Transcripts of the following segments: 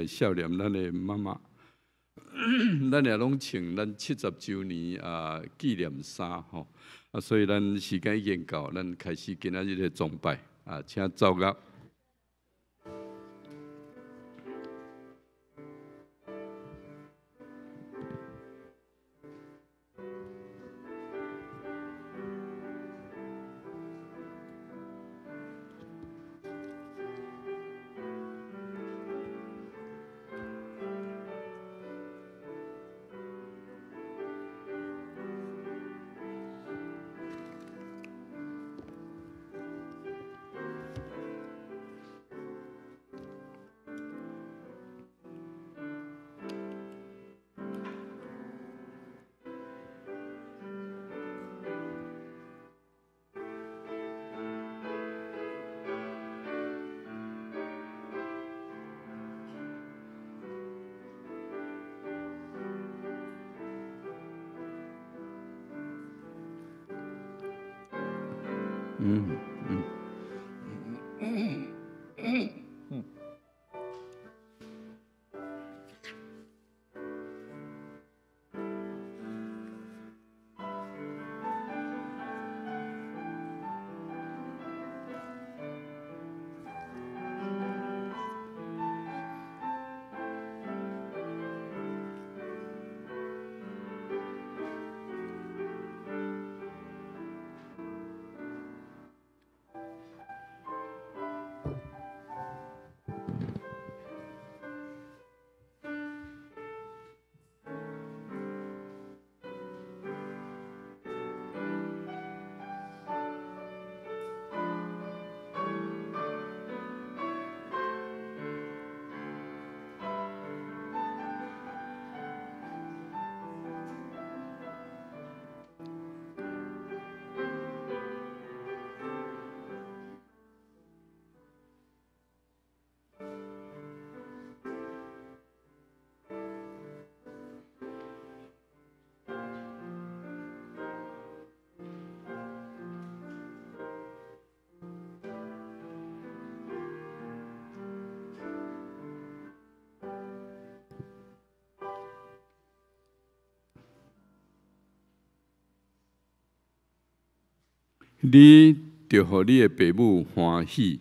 孝念咱的妈妈。咱也拢穿咱70周年纪念衫吼，所以咱时间已经到，咱开始今仔日的崇拜请奏乐。你着互你的爸母欢喜，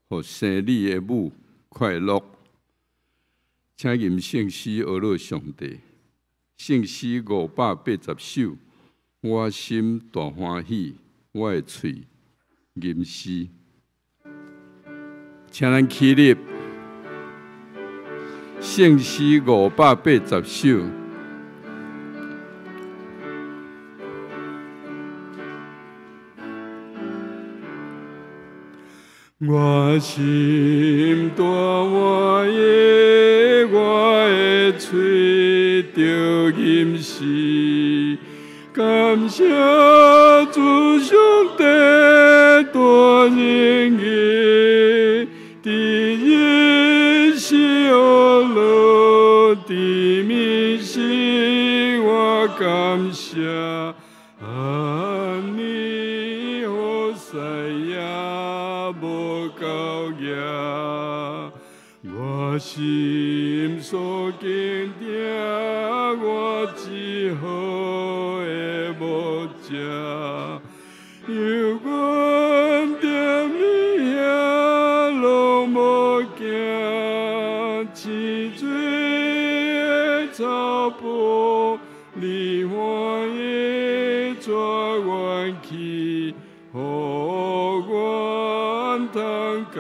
互生你的母快乐。请吟圣诗阿乐上帝，圣诗580首，我心大欢喜，我的嘴吟诗。请咱起立，圣诗580首。我心大欢喜，我的嘴着吟诗，感谢主上帝大恩义，第一是阿乐，第二是我感谢。我心所坚定，我只好的无遮，有阮踮你遐拢无惊，青水的草坡，你欢喜带阮去，予阮通甲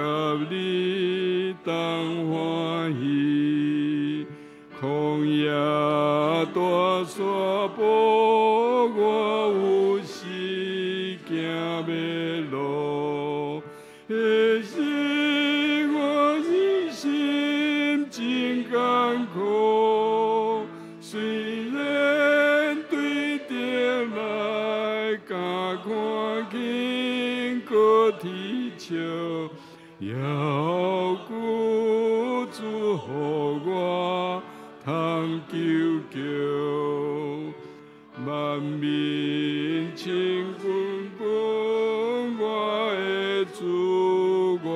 你同欢喜。旷野大山坡，我有时行袂路，迄时我心真艰苦。虽然对着来，敢看见个天笑，要求主予我通救救。万民清滚滚，我的主我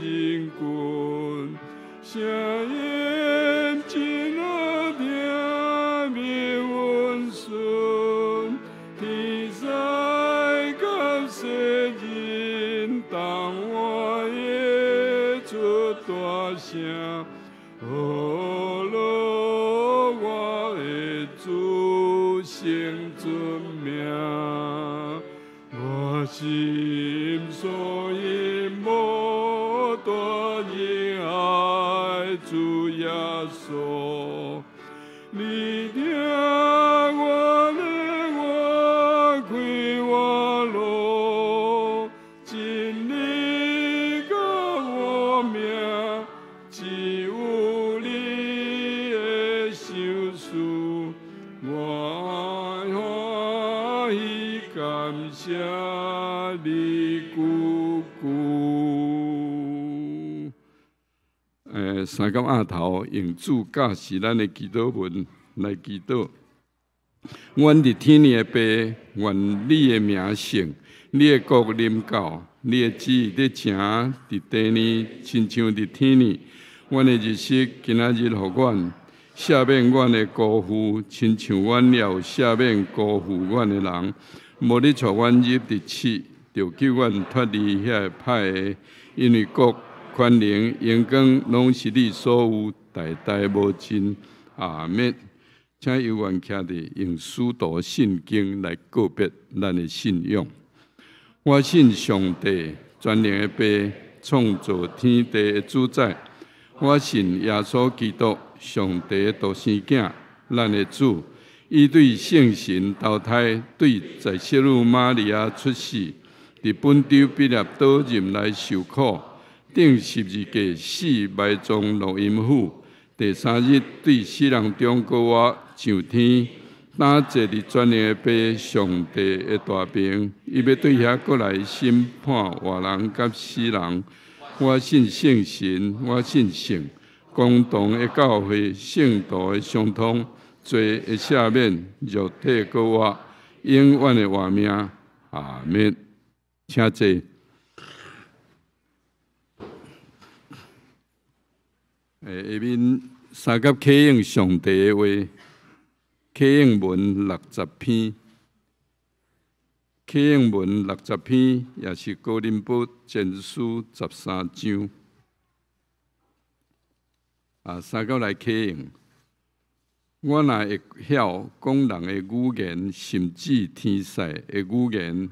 人群，声阿罗我的主圣尊名，我心所以无断意爱主耶稣，你听我的话，开我路，尽力教我命，只有你的相思，我欢喜感谢你姑姑。三角鸭头用主教是咱的祈祷文来祈祷。阮伫天的爸，愿你的名圣，你的国临到，你的旨意伫正伫地呢，亲像伫天呢。阮的日食今仔日互阮，赦免阮的辜负，亲像阮也有赦免辜负阮的人。无你带阮入地狱，就救阮脱离遐歹的，因为国、权能、荣光，拢是你所有，代代无尽。阿们。请有缘徛伫用使徒圣经来告别咱的信仰。我信上帝，全能的爸，创造天地的主宰。我信耶稣基督，上帝的独生囝，咱的主。伊对圣神投胎，对在小女玛利亚出世，伫本州彼拉多任来受苦，顶十字架死，埋葬落阴府。第三日对死人中高活上天，打坐伫全能的爸上帝的大屏，伊要对遐过来审判活人甲死人。我信圣神，我信圣，共同的教会，圣徒的相通，罪的赦免，肉体高活，永远的活命。阿们。请坐。下面三甲启应上帝的话，启应文60篇，启应文60篇，也是哥林多前书13章。三甲来启应，我若会晓讲人的语言，甚至天使的语言。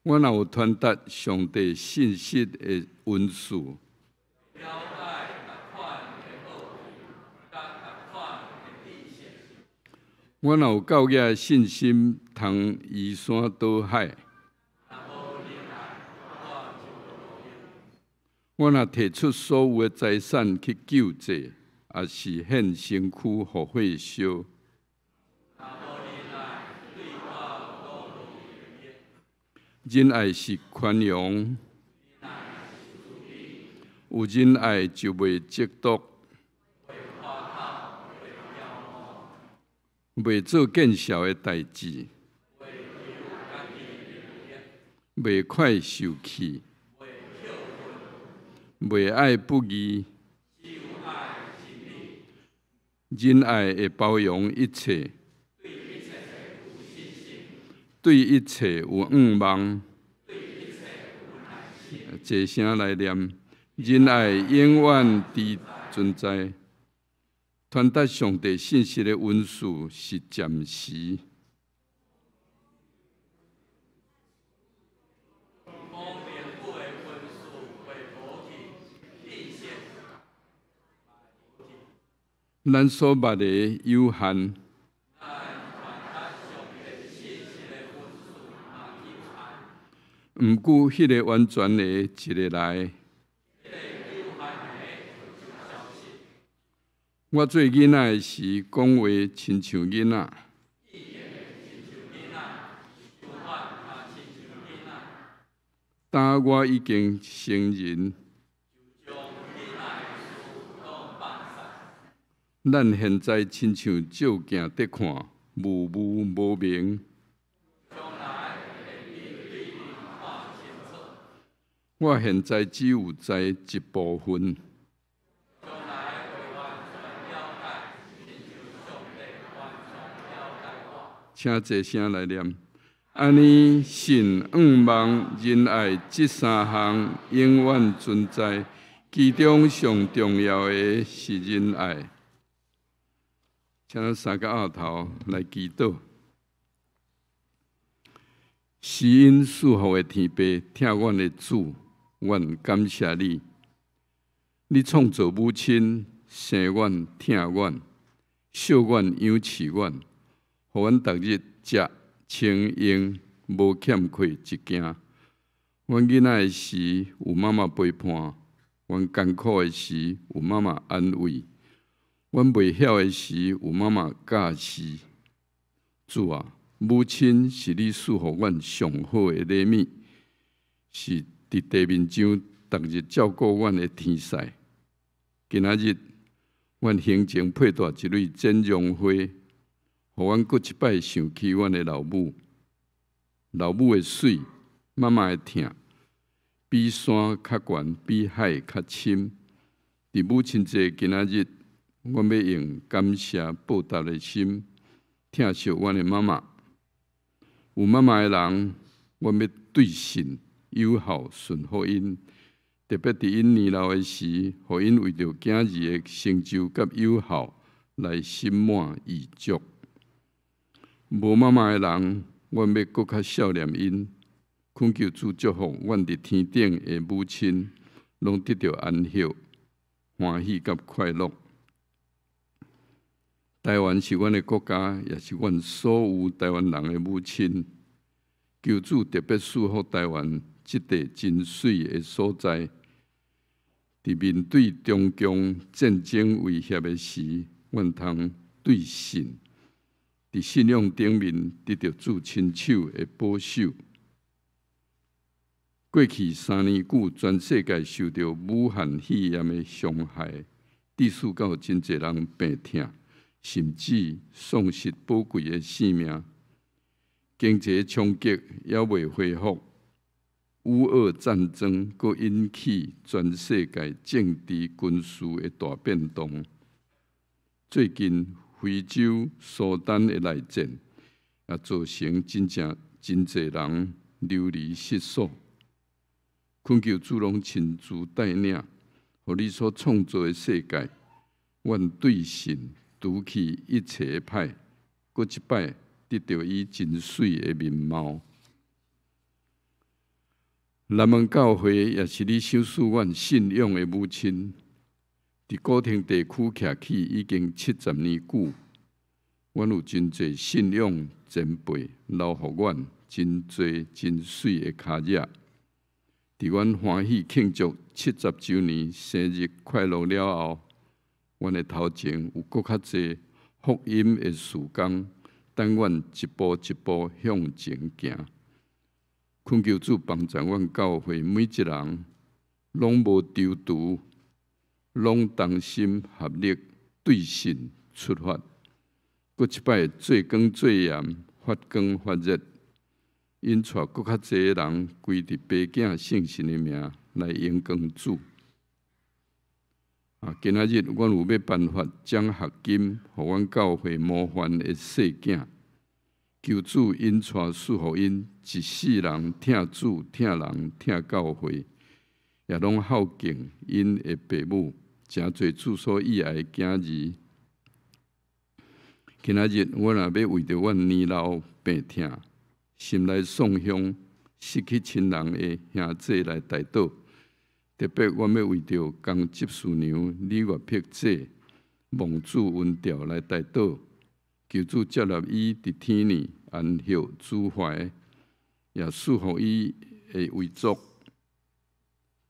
我若有传达上帝信息的文字，我若有教育的信心，通移山倒海，我若摕出所有的财产去救济，也是献身躯互火烧。仁爱是宽容，有仁爱就袂嫉妒，袂做见笑的代志，袂快受气，袂爱不义，仁爱会包容一切。对一切有仰望，一声来念，仁爱永远地存在。传达上帝信息的文字是暂时。咱所捌的有限。毋过，迄个完全的一个来。我做囡仔的时，讲话亲像囡仔。当我已经成人，咱现在亲像照镜得看，模糊无明。我现在只有知一部分。请坐声来念。安尼信、仰望、仁爱这三项永远存在，其中上重要的是仁爱。请咱三个额头来祈祷。施恩赐福的天父，听阮的主，阮感谢你。你创造母亲，生阮、疼阮、惜阮、养饲阮，互阮逐日食、穿、用，无欠缺一件。阮囡仔的时有妈妈陪伴，阮艰苦的时有妈妈安慰，阮袂晓的时有妈妈教示。主啊！母亲是你赐予阮上好的礼物，是伫地面上逐日照顾阮的天使。今仔日，阮行前佩戴一蕊剪绒花，互阮搁一摆想起阮的老母。老母的水，妈妈的疼，比山较悬，比海较深。伫母亲节今仔日，阮要用感谢报答的心，疼惜阮的妈妈。有妈妈的人，阮要对神友好顺服因，特别伫因年老的时，互因为着囝儿的成就甲友好来心满意足。无妈妈的人，阮要搁较少念因，恳求主祝福阮伫天顶的母亲，拢得到安息、欢喜甲快乐。台湾是阮的国家，也是阮所有台湾人的母亲。求主特别赐福台湾这地真水的所在。伫面对中共战争威胁的时，阮通对神伫信仰顶面得到主亲手的保守。过去3年久，全世界受到武汉肺炎的伤害，致使到真侪人病痛。甚至丧失宝贵的性命，经济冲击也未恢复，乌俄战争佫引起全世界政治军事的大变动。最近非洲苏丹的内战也造成真侪人流离失所。恳求主拢亲自带领，互你所创造的世界，愿对神。除去一切歹，搁一摆得到伊真水的面貌。南门教会也是你赏赐阮信仰的母亲，伫古亭地区徛起已经70年久。阮有真侪信仰前辈留互阮真侪真水的脚印。伫阮欢喜庆祝70周年生日快乐了后，阮的头前有搁较侪福音的事工，等阮一步一步向前行。恳求主帮助阮教会每一人，拢无踌躇，拢同心合力对神出发，搁一摆做光做盐，发光发热，因带搁较侪人归伫爸囝圣神的名来荣光主。今仔日，阮有要颁发奖学金，互阮教会模范的细囝，求主因带赐互因一世人疼主、疼人、疼教会，也拢孝敬因的父母，诚侪主所喜爱的囝儿。今仔日，阮也要为着阮年老病痛、心内丧伤、失去亲人的兄弟来代祷。特别，阮要为着江执事娘李月碧姐蒙主恩调来代祷，求主接纳伊伫天年安息主怀，也赐福伊的遗族，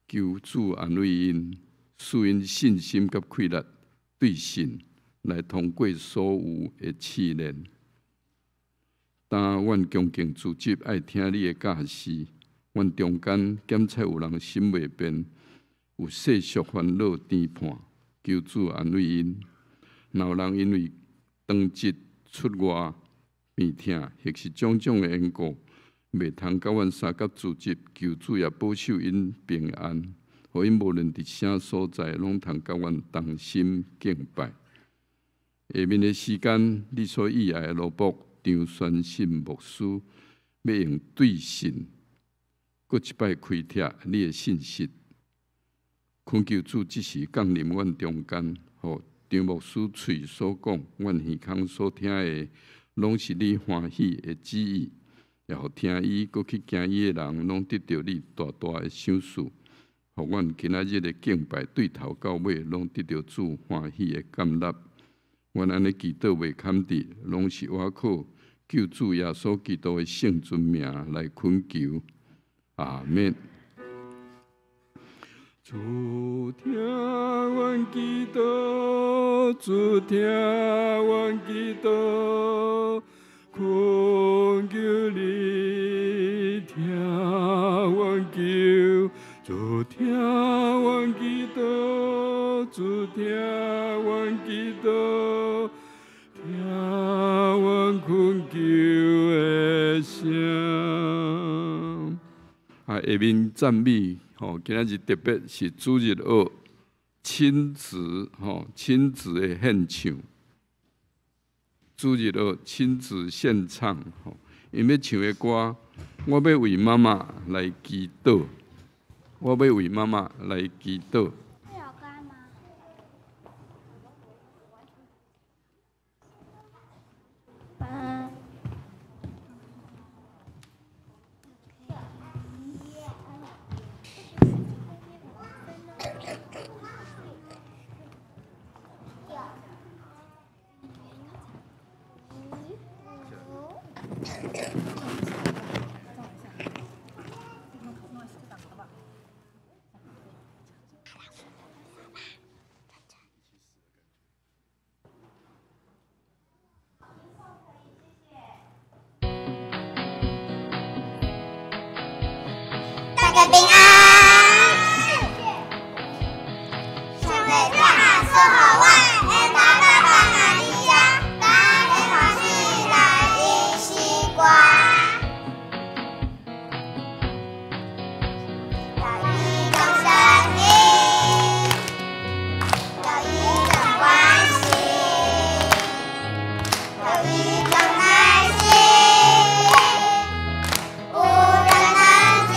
求主安慰因，赐因信心甲气力，对神来通过所有的试炼。当阮恭敬自执爱听你的教示，阮中间检测有人心未变。有世俗烦恼颠叛，求主安慰因。若有人因为当节出外病痛，或是种种的缘故，袂通甲阮三甲自执，求主也保守因平安，互因无论伫啥所在，拢通甲阮同心敬拜。下面的时间，你所喜爱的罗卜张宣信牧师要用对信，搁一摆开帖你的信息。恳求主即时降临阮中间，互张牧师喙所讲，阮耳孔所听的，拢是你欢喜的旨意。也互听伊，搁去行伊的人，拢得到你大大的赏赐。互阮今仔日的敬拜对头到尾，拢得到主欢喜的感纳。阮安尼祈祷袂坎伫，拢是我靠救主耶稣基督的圣尊名来恳求。阿免。主听阮祈祷，主听阮祈祷，恳求你听阮求。主听阮祈祷，主听阮祈祷，听阮恳求的声。下面赞美。今仔日特别是主日学亲子的献唱，主日学亲子献唱，因要唱的歌，我要为妈妈来祈祷，我要为妈妈来祈祷。平安，上帝最下赐予我的爸爸玛利亚，当你欢喜来伊时光，有一种声音，有一种关系，有一种耐心，无人能及。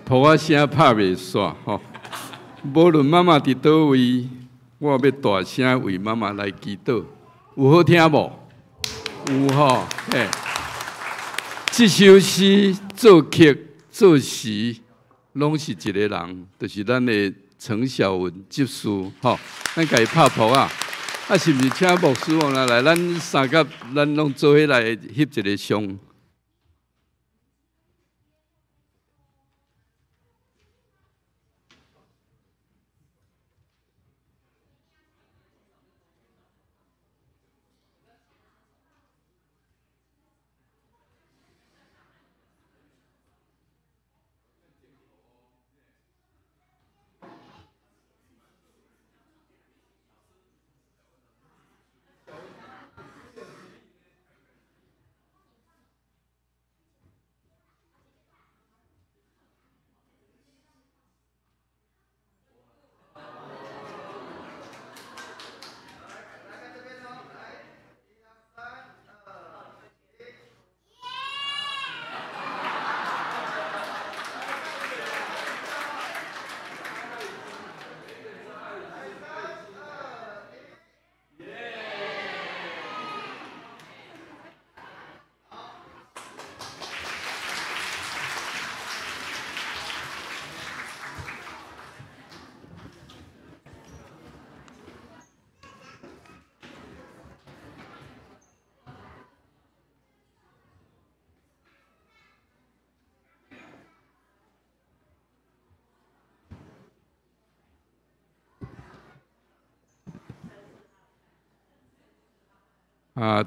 抱仔声拍袂煞吼。无论妈妈伫倒位，我要大声为妈妈来祈祷，有好听无？有吼，嘿。这首诗作曲作词，拢是一个人，就是咱的陈小文执事吼。咱家己拍谱啊，是毋是请牧师王来，咱三个咱拢做伙来翕一个相。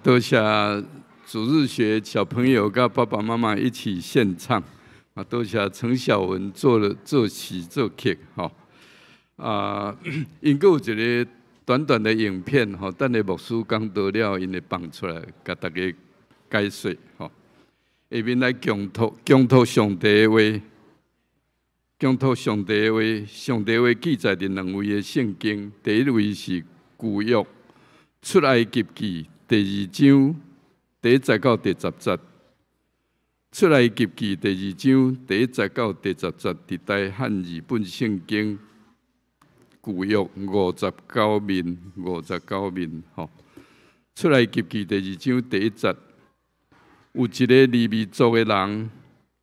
多谢主日学小朋友跟爸爸妈妈一起献唱。多谢陈小文作词作曲吼。因阁有一个短短的影片吼，等下牧师讲到了，因会放出来，甲大家解说吼。下面来恭托上帝的话，恭托上帝的话，上帝的话记载伫两位的圣经，第一位是旧约出埃及记。第2章第1节到第10节，出埃及記第2章第1節到第10節，伫大漢字本聖經舊約59面吼。出埃及記第2章第1節，有一個利未族的人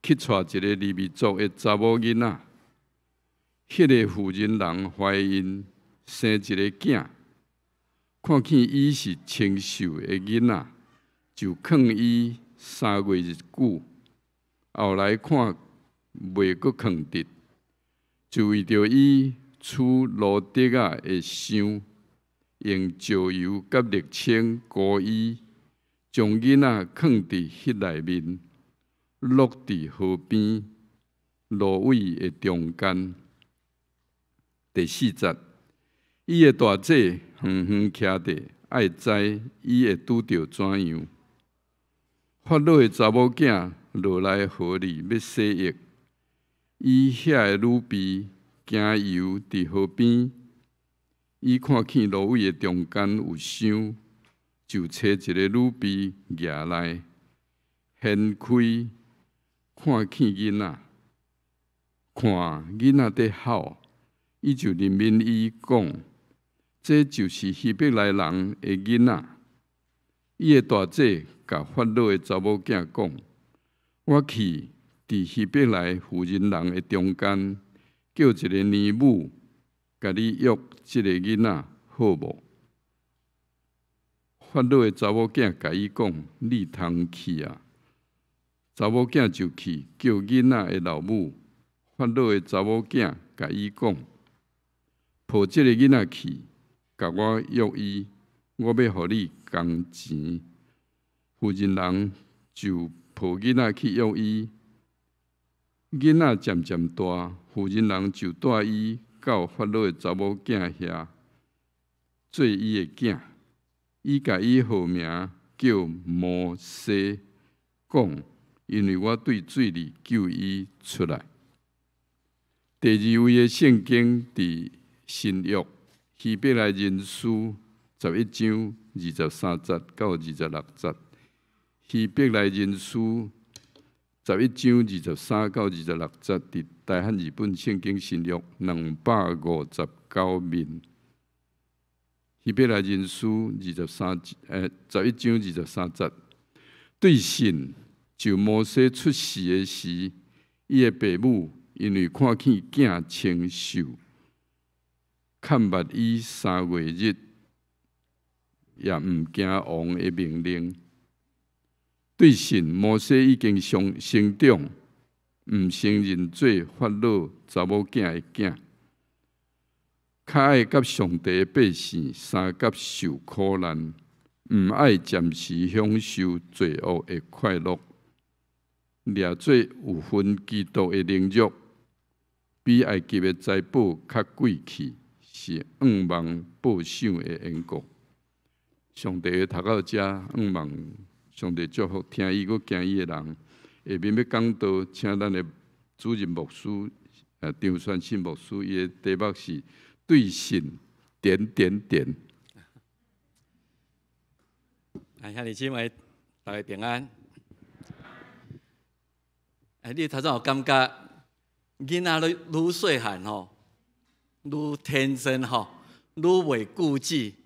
去娶一個利未族的查某囡仔，迄個婦人人懷孕生一個囝。看見伊是清秀的囡仔，就囥伊3月日久。後來看袂閣囥得，就為着伊娶羅德仔的傷，用石油甲瀝青膏伊，將囡仔囥佇迄內面，落佇河邊蘆葦的中間。第4節。伊的大姐遠遠徛地，愛知伊會拄着怎樣。法老的查某囝落來河裡要洗浴，伊遐的女婢行遊佇河邊，伊看見蘆葦的中間有箱，就找一個女婢蜈來，掀開看見囡仔，看囡仔在哭，伊就憐憫伊講。這就是希伯來人的囡仔。伊的大姐甲法老的查某囝講：我去佇希伯來婦人人的中間，叫一個年母，甲你約這個囡仔好無？法老的查某囝甲伊講：你通去啊！查某囝就去，叫囡仔的老母。法老的查某囝甲伊講：抱這個囡仔去。甲我約伊，我要互你工錢。婦人人就抱囡仔去約伊，囡仔漸漸大，婦人人就帶伊到法老的查某囝遐，做伊的囝。伊甲伊號名叫摩西，講因為我對水裡救伊出來。第2位的聖經佇新約。希伯來人書11章23節到26節，希伯來人書11章23到26节，伫大汉日本圣经新约259面。希伯来人书11章23节，对神就摩西出世的时，伊的父母因为看见囝清秀，看捌伊3月日，也毋惊王的命令。对神，摩西已经成长，毋承认做法老查某囝的囝，较爱甲上帝的百姓相甲受苦难，毋爱暂时享受罪恶的快乐，掠做有分基督的灵肉，比埃及的财宝较贵气，是仰望报赏的缘故。上帝读到遮，仰望上帝祝福听伊佮惊伊的人。下面要讲到，请咱的主任牧师张宣信牧师，伊的题目是对神点点点。兄弟姊妹，大家平安。你头先有感觉，囡仔愈细汉吼，愈天真吼，愈袂顾忌，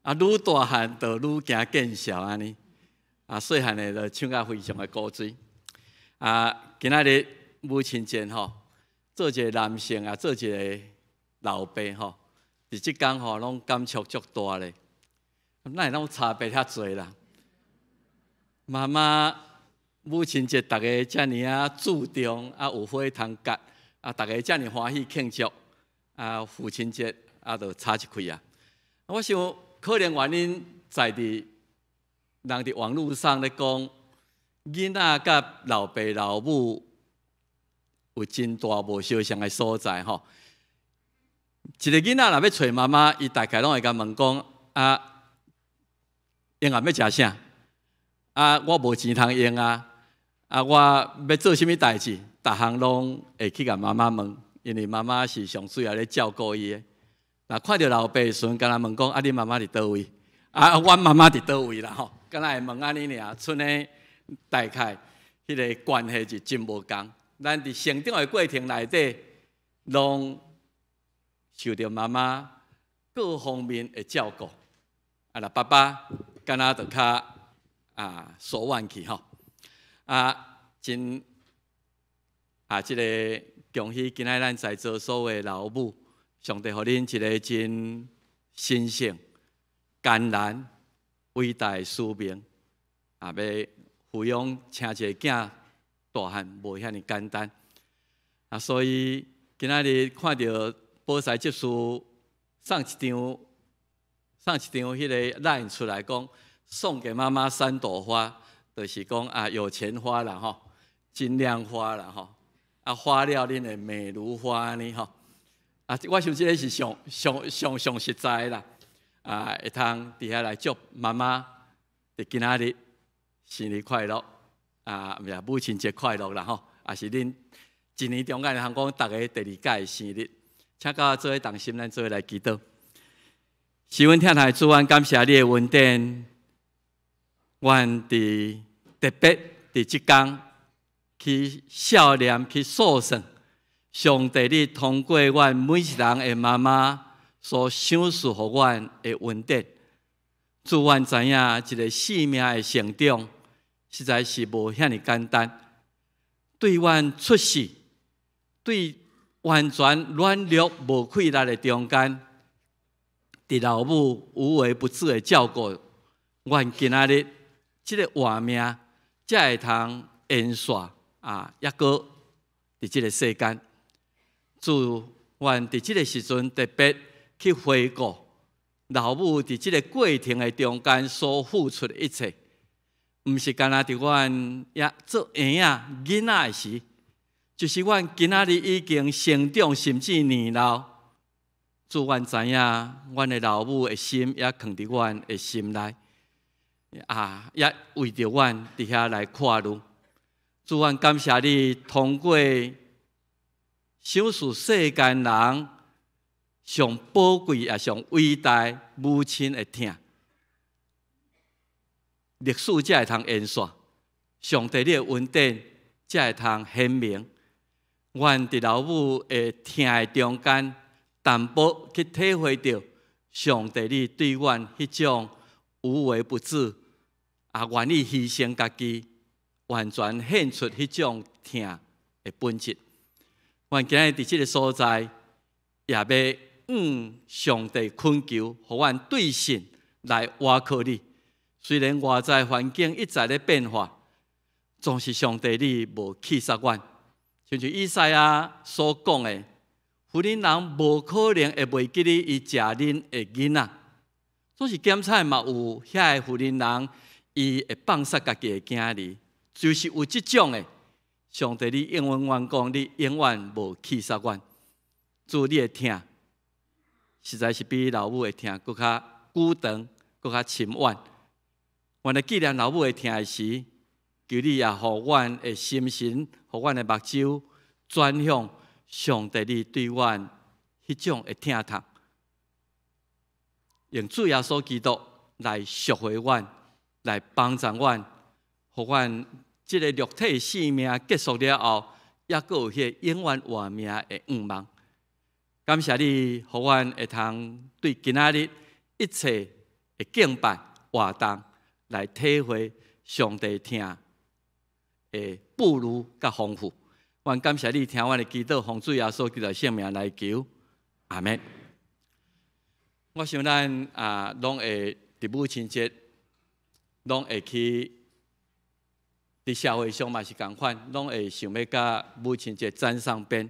愈大汉就愈行见效安尼。细汉的就唱甲非常的古锥。今仔日母亲节吼，做一个男性做一个老爸吼，伫即天吼拢感触足大咧。哪会拢差别遐侪啦？妈妈母亲节，大家遮尔注重，有花通割，大家遮尔欢喜庆祝，父亲节就差一开啊！我想可能原因在伫人伫网络上咧讲，囡仔甲老爸老母有真大无相像的所在吼。一个囡仔若要找妈妈，伊大概拢会甲问讲：用要食啥？我无钱通用我要做啥物代志？逐项拢会去甲妈妈问，因为妈妈是上主要咧照顾伊的。若看到老爸的时阵，敢若问讲：你妈妈伫倒位？阮妈妈伫倒位啦吼？敢若会问安尼尔，剩的大概迄个关系是真无共。咱伫成长的过程内底，拢受到妈妈各方面的照顾。若爸爸敢若就较手腕去吼。真即个恭喜今仔咱在座所有的老母，上帝互恁一个真神圣、艰难、伟大的使命，要抚养生一个囝大汉无遐尼简单。所以今仔日看到保塞执事送一张迄个 line 出来讲，送给妈妈3朵花，就是讲有钱花啦吼，金亮花啦吼，花了恁的美如花呢吼。我想这个是上实在啦，会通伫遐来祝妈妈伫今仔日生日快乐，母亲节快乐啦吼，也是恁一年中间通讲大家第2届的生日，请甲我做伙同心，咱做伙来祈祷。是阮天台主，阮感谢你的恩典，阮伫特别伫即天去孝念去数算。上帝，你通过阮每一人的妈妈所赏赐予阮的恩典，祝阮知影一个生命的成长，实在是无遐尼简单。对阮出世，对完全软弱无气力的中间，伫老母无微不至的照顾，阮今仔日即个活命才会通延续抑搁伫即个世间。祝阮伫即个时阵特别去回顾老母伫即个过程的中间所付出的一切，毋是干那伫阮做婴囡仔的时，就是阮今仔日已经成长，甚至年老。祝阮知影，阮的老母的心也藏伫阮的心内，也为着阮伫遐来看路。祝阮感谢你，通过赏赐世间人上宝贵也上伟大母亲的疼，历史才会通延续。上帝你的恩典，才会通显明。阮伫老母的听的中间，淡薄去体会到上帝你对阮迄种无微不至，愿意牺牲家己，完全献出迄种听的本质。阮今日伫即个所在，也要上帝恳求，互阮对神来倚靠你。虽然外在环境一再咧变化，总是上帝你无弃杀阮。像以赛亚所讲的，妇人人无可能会袂记得伊食恁的囡仔。总是检查嘛有遐个妇人人，伊会放杀家己的囝儿，就是有即种的。上帝，你永远阮讲，你永远无弃杀阮。主你的听，实在是比老母的听搁较久长，搁较深远。阮来纪念老母的听的时，求你也互阮的心神，互阮的目睭转向上帝你对阮迄种的听头，用主耶稣基督来赎回阮，来帮助阮，互阮即个肉体生命结束了后，也阁有迄永远活命的愿望。感谢你，互阮会通对今仔日一切的敬拜活动来体会上帝听的不如甲丰富。阮感谢你听阮的祈祷，奉主耶稣基督的圣名来求，阿门。我想咱拢会伫母亲节，拢会去伫社会上嘛是共款，拢会想要甲母亲节沾上边。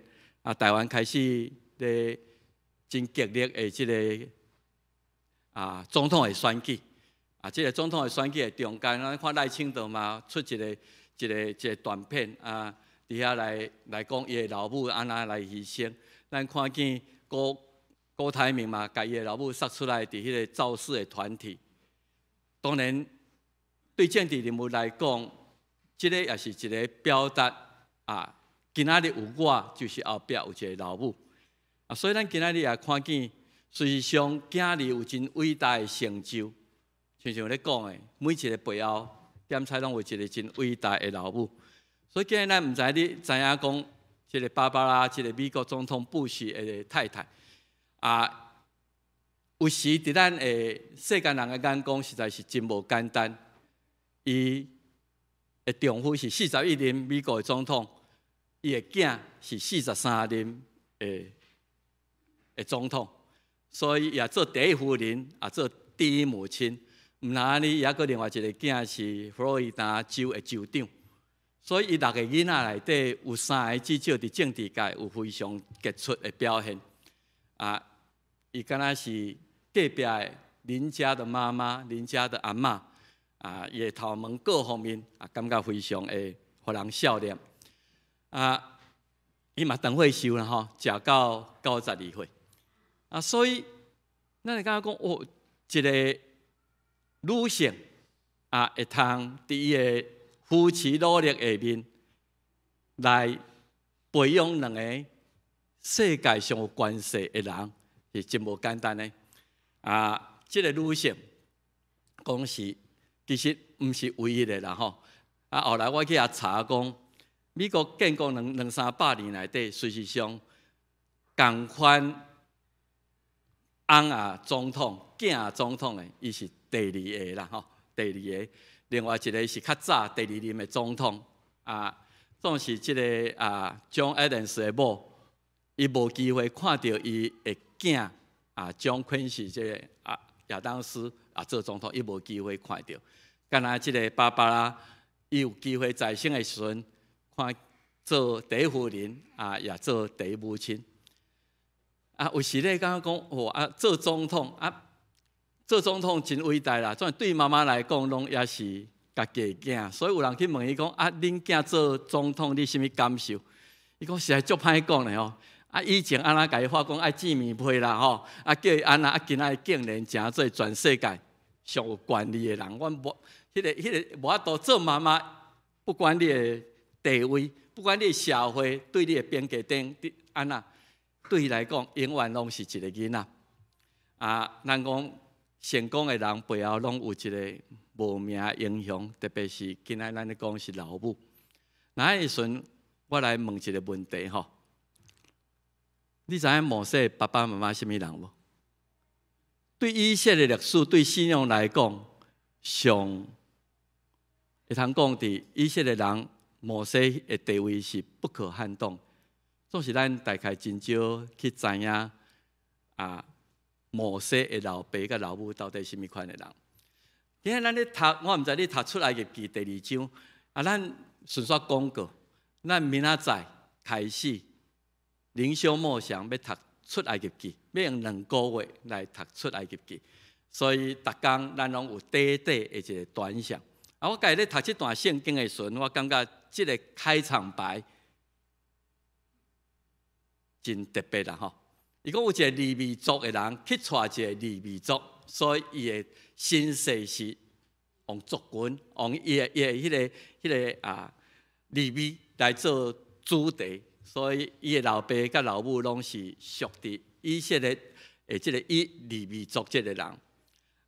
台湾开始咧真激烈的即个总统的选举，即个总统的选举的中间，咱看赖清德嘛出一个短片伫遐来讲伊的老母安那来牺牲，咱看见郭台铭嘛，甲伊的老母杀出来伫迄个造势的团体。当然，对政治人物来讲，即个也是一个表达今仔日有我，就是后壁有一个老母所以咱今仔日也看见，事实上囝儿有真伟大的成就，像咧讲的，每一个背后点彩拢有一个真伟大的老母。所以今日咱毋知你知影讲，即个芭芭拉，即个美国总统布什的太太有时伫咱的世间人的眼光，实在是真无简单。伊的丈夫是41任美国的总统，伊的囝是43任的总统，所以也做第一夫人，也做第一母亲。毋但安尼，也阁另外一个囝是佛罗里达州的州长。所以，伊6个囡仔内底有3个至少伫政治界有非常杰出的表现。伊敢若是隔壁的邻家的妈妈、邻家的阿嬷伊的头毛各方面感觉非常的互人笑脸。伊嘛长岁寿啦吼，食到92岁。所以咱会感觉讲一个女性会通伫伊的夫妻努力下面来培养2个世界上有关系的人，是真无简单的。这个女性讲是其实毋是唯一的啦吼。后来我去查讲，美国建国200-300年内底，事实上共款总统、囝总统的，伊是第2个啦吼，第2个。另外一个是较早第2任的总统，总是即个John Adams 的某，伊无机会看到伊的囝John Quincy 即个亚当斯做总统，伊无机会看到。敢若即个芭芭拉，伊有机会在生的时阵看做第一夫人，也做第一母亲。有时咧感觉讲，做总统做总统真伟大啦，总对妈妈来讲，拢也是家己的囝。所以有人去问伊讲：恁囝做总统，你什么感受？伊讲实在足歹讲的吼。以前安那甲伊话讲爱见面配啦吼，叫伊安那今仔竟然诚做全世界上有权力的人。阮无迄个无法度做妈妈，不管你的地位，不管你的社会对你的边界顶安那，对伊来讲永远拢是一个囡仔。咱讲。成功的人背后拢有一个无名的英雄，特别是今仔咱咧讲是老母。那迄时阵，我来问一个问题吼，你知影摩西爸爸妈妈什么人无？对以色列历史，对信仰来讲，上会通讲，伫以色列人摩西的地位是不可撼动。总是咱大概真少去知影摩西的老爸甲老母到底是什么款的人。今日咱咧读，我毋知你读出来嘅记第2章，咱顺续讲过，咱明仔载开始灵修默想要读出埃及记，要用2个月来读出埃及记，所以逐工咱拢有短的一个短项。我家己咧读这段圣经的时阵，我感觉这个开场白真特别啦吼！伊讲有一个利未族的人去带一个利未族，所以伊的身世是用族群，用伊的迄个利未来做主题，所以伊的老爸甲老母拢是属伫以色列的即个利未族即个人。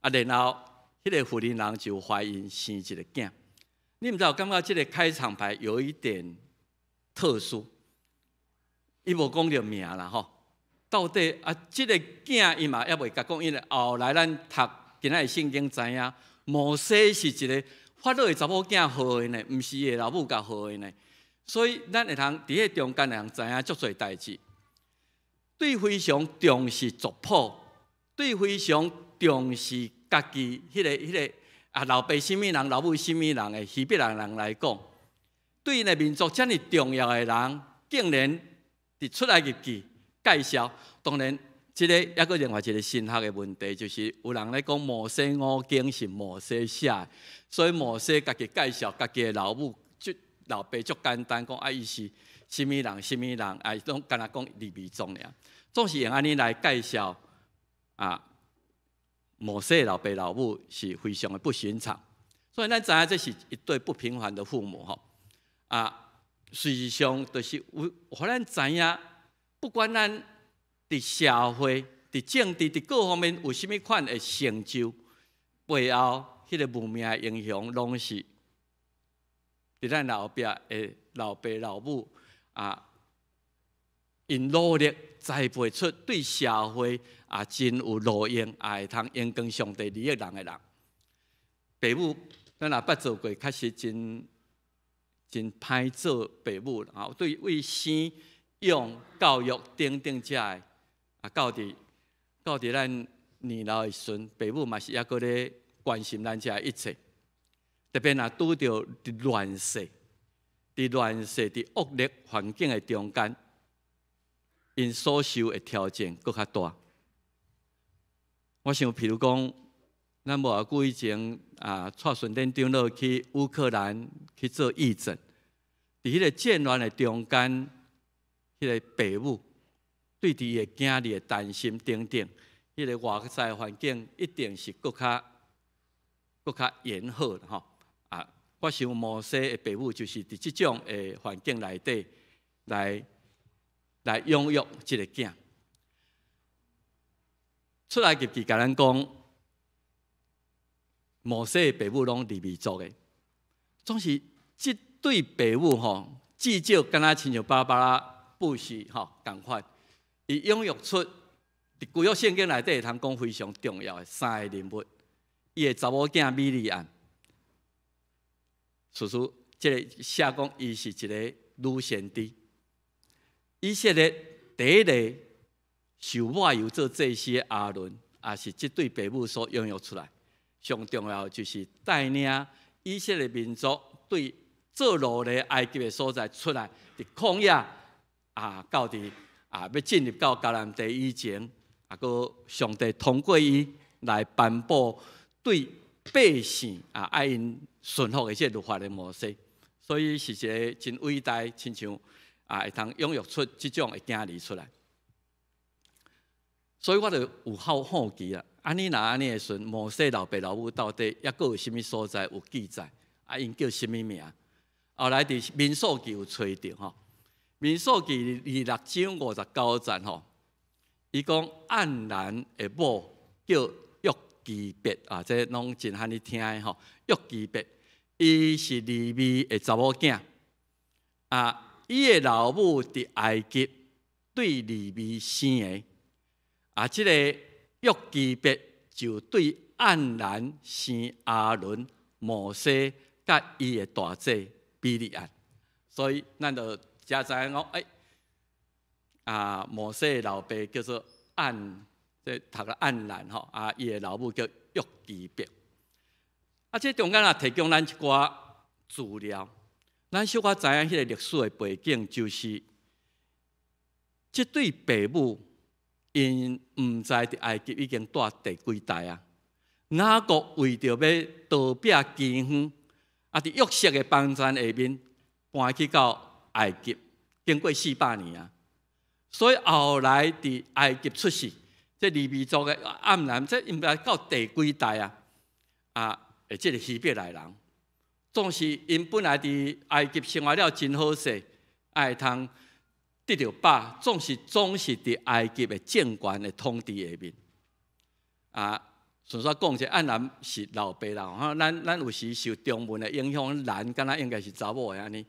然后迄个妇人人就怀孕生一个囝。你毋知有感觉即个开场白有一点特殊？伊无讲着名啦吼，到底即个囝伊嘛还袂甲讲，因为后来咱读今仔日圣经知影，摩西是一个法老的查某囝号的呢，毋是伊的老母甲号的呢。所以咱会通伫迄中间会通知影足侪代志，对非常重视族谱，对非常重视家己迄个老爸什么人，老母什么人的希伯来人来讲，对因的民族遮尔重要的人，竟然伫出埃及记介绍。当然，这个还佫另外一个神学的问题，就是有人咧讲摩西五经是摩西写的，所以摩西家己介绍家己的老母。老爸足简单讲，伊是什么人，什么人，拢干那讲利未族尔，总是用安尼来介绍摩西老爸老母是非常的不寻常，所以咱知影这是一对不平凡的父母吼。事实上就是有互咱知影，不管咱伫社会、伫政治、伫各方面有甚物款的成就，背后迄个文明的影响，拢是伫咱后壁的老爸老母因努力栽培出对社会真有路用，会通影响上帝利益人的人。爸母，咱若捌做过，确实真歹做爸母啦。对为生养教育等等遮的到伫咱年老的时阵，爸母嘛是抑搁咧关心咱遮一切。特别若拄着伫乱世、伫恶劣环境的中间，因所受的挑战搁较大。我想，譬如讲，咱无偌久以前带顺天长老去乌克兰去做义诊，伫迄个战乱的中间，迄个爸母对伫伊的囝儿的担心等等，迄个外在环境一定是搁较严好的吼。我想摩西的爸母就是伫即种的环境内底来养育即个囝。出来及甲咱讲，摩西的爸母拢利未族的，总是即对爸母吼，至少敢若亲像芭芭拉布士吼共款，伊养育出伫旧约圣经内底会通讲非常重要的3个人物，伊的查某囝米利暗。即个写讲，伊是一个女先知。以色列第一个受抹油做祭司的亚伦，也是即对爸母所养育出来。上重要就是带领以色列民族对做奴隶埃及的所在出来，伫旷野到伫要进入到迦南地以前，个上帝通过伊来颁布对百姓爱因顺服的这律法的模式，所以是一个真伟大，亲像会通养育出这种的囝儿出来。所以我就有好奇啦，安尼的时阵，摩西老爸老母到底还佫有甚物所在有记载？因叫甚物名？后来伫民数记有找到吼，民数记26章59节吼，伊讲暗兰的某叫约基别这拢真罕你听的吼。约基别，伊是利未的查某囝，伊的老母伫埃及对利未生的，即个约基别就对暗兰生阿伦、摩西甲伊的大姐比利安，所以咱就真知影讲，摩西的老爸叫做即读个暗兰吼，伊的老母叫约基别。即中间提供咱一寡资料，咱小可知影迄个历史的背景，就是即对爸母因毋知伫埃及已经住第几代啊。雅各为着要逃避饥荒，伫约瑟的帮助下面搬去到埃及，经过400年啊。所以后来伫埃及出世，即利未族的暗兰，即应该到第几代啊？即个希伯来人，总是因本来伫埃及生活了真好势，会通得到饱，总是伫埃及的政权的统治下面顺续讲者，暗兰是老爸啦，咱有时受中文的影响，兰敢若应该是查某的安尼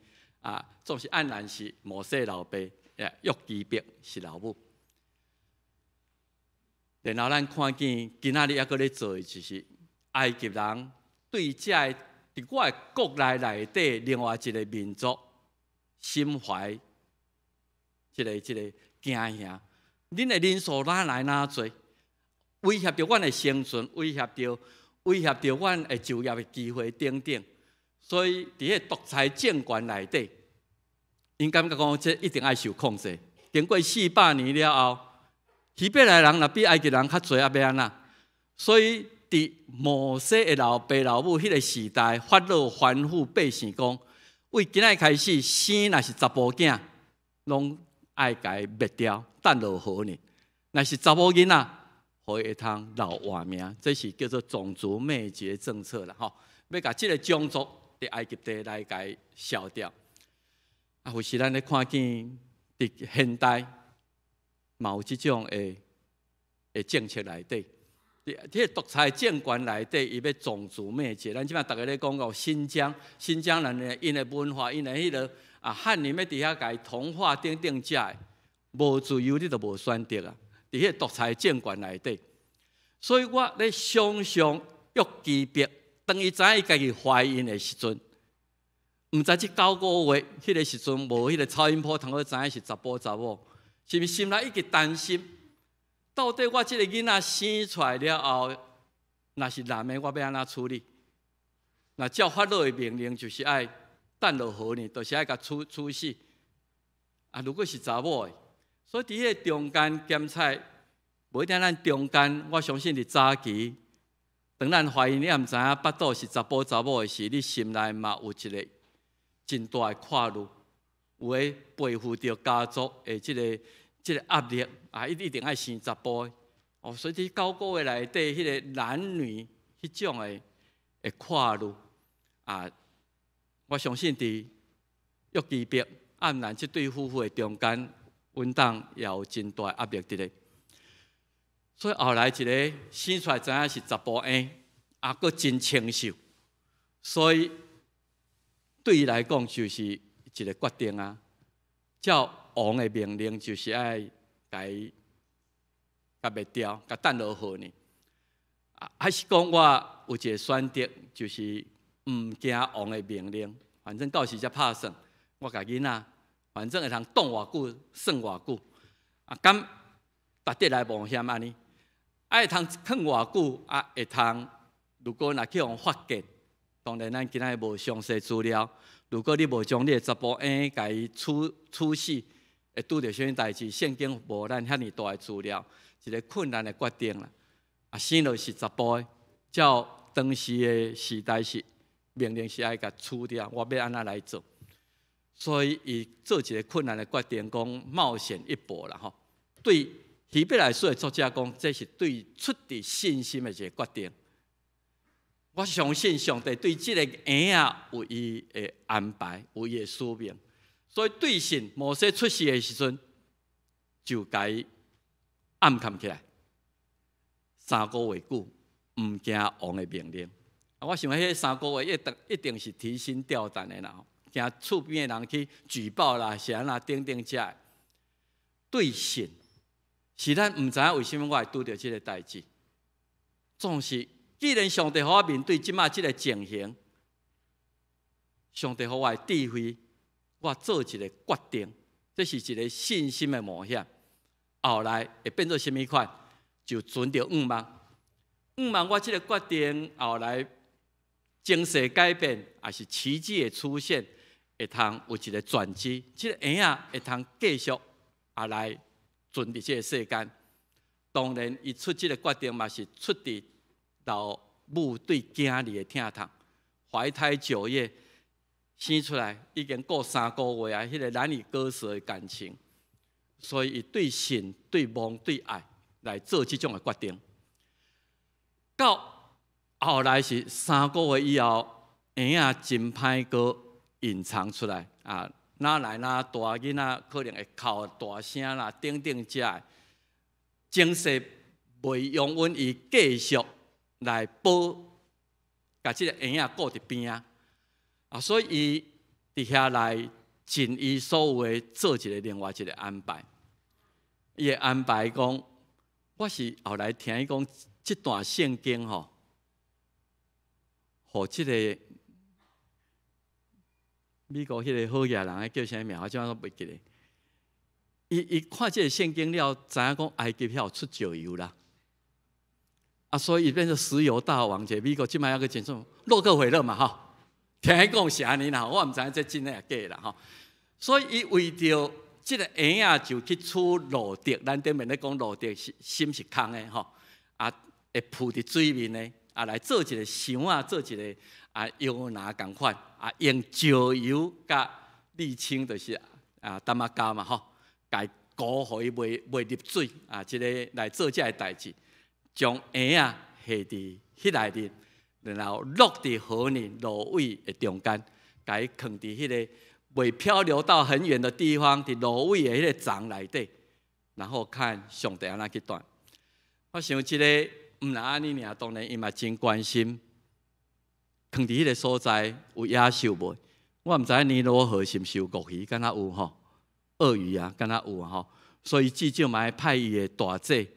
总是暗兰是摩西老爸，约基别是老母。然后咱看见今仔日还阁咧做的就是埃及人对这伫我的国内底另外一个民族心怀这个惊吓，恁的人数哪来哪多？威胁着阮的生存，威胁着阮的就业的机会等等。所以伫迄独裁政权内底，因感觉讲这一定爱受控制。经过400年了后，希伯来人若比埃及人较侪，要安怎？所以伫摩西的老爸老母迄个时代，法老吩咐百姓讲：为今仔开始，生若是查甫囝，拢爱甲伊灭掉，等落好呢。若是查某囡仔，互伊会通留活命，这是叫做种族灭绝政策啦，吼！要甲即个种族伫埃及地来甲伊消掉。有时咱咧看见伫现代，嘛有即种的政策内底，迄个独裁政权内底，伊要种族灭绝。咱即摆逐个咧讲到新疆人因的文化，因的迄个汉人要伫遐甲伊同化等等遮的，无自由你就无选择啊！伫迄个独裁政权内底，所以我咧想象约基别，当伊知影伊家己怀孕的时阵，毋知即9个月迄个时阵无迄个超音波通好知影是查甫查某，是毋是心内一直担心？到底我即个囡仔生出来了后，若是男的，我要安怎处理？那照法老的命令，就是爱等落好呢，就是爱甲处死。如果是查某的。所以伫迄个中间检测，无一定咱中间，我相信伫早期，当咱怀孕你也毋知影腹肚是查甫查某的时，你心内嘛有一个真大的跨路，有诶背负着家族的即个压力一定爱生查甫的。所以伫9个月内底，迄个男女迄种的跨路我相信伫约基别、暗兰即对夫妇的中间。稳当也有真大压力伫咧，所以后来一个生出来知影是查甫生，佫真清秀，所以对伊来讲就是一个决定啊。照王的命令就是爱甲伊灭掉，甲等落好呢。还是讲我有一个选择，就是毋惊王的命令，反正到时才拍算，我甲囡仔。反正会通挡偌久，算偌久，敢值得来冒险安尼？会通囥偌久，会通如果若去互发现，当然咱今仔无详细资料。如果你无将你的查甫婴甲伊处死，会拄着啥物代志？圣经无咱遐尼大的资料，一个困难的决定啦。生落是查甫的，照当时的时代是命令是爱甲处掉，我要安怎来做？所以，伊做一个困难的决定，讲冒险一搏啦吼。对希伯来书的作者讲，这是对出于信心的一个决定。我相信上帝对这个婴仔有伊的安排，有伊的使命。所以对神摩西出世的时阵，就甲伊暗藏起来，3个月久，毋惊王的命令。我想迄3个月一定是提心吊胆的啦。惊厝边的人去举报啦，是安那等等遮的。对神是咱毋知影为什么我会拄着即个代志。总是既然上帝互我面对即马即个情形，上帝互我的智慧，我做一个决定，这是一个信心的冒险。后来会变做什么款，就存着5万。5万我即个决定后来情势改变，也是奇迹的出现，会通有一个转机，即个婴仔会通继续来存伫即个世间。当然，伊出即个决定嘛是出伫老母对囝儿的疼痛，怀胎9月生出来已经过3个月啊，迄个难以割舍的感情，所以伊对神、对梦、对爱来做即种的决定。到后来是3个月以后，婴仔真歹个隐藏出来啊，哪来哪大囡仔可能会哭大声啦，等等遮的情势袂容允伊继续来保，甲即个婴仔顾伫边啊，所以伊伫遐来尽伊所有的做一个另外一个安排。伊的安排讲，我是后来听伊讲，即段圣经吼，互即个美国迄个好野人叫啥名？我怎都袂记咧。伊看即个圣经了，知影讲埃及遐有出石油啦。所以伊变成石油大王，即美国即摆还个真种洛克菲勒嘛吼，听伊讲是安尼啦，我毋知影这真诶假啦吼。所以伊为着即个婴仔就去取罗德，咱顶面咧讲罗德是心是空诶吼，会浮伫水面诶，来做一个箱啊，做一个摇篮共款，用石油甲沥青就是淡仔胶嘛吼，甲伊糊互伊袂入水即个来做遮个代志。将婴仔下伫迄内面，然后落伫河里芦苇的中间，甲伊放伫迄个袂漂流到很远的地方，伫芦苇的迄个丛内底，然后看上帝安怎去断。我想即个毋若安尼尔，当然伊嘛真关心，放伫迄个所在有野兽无？我毋知尼罗河是毋是有鳄鱼，敢若有吼，鳄鱼啊，敢若有吼。所以至少嘛要派伊的大姐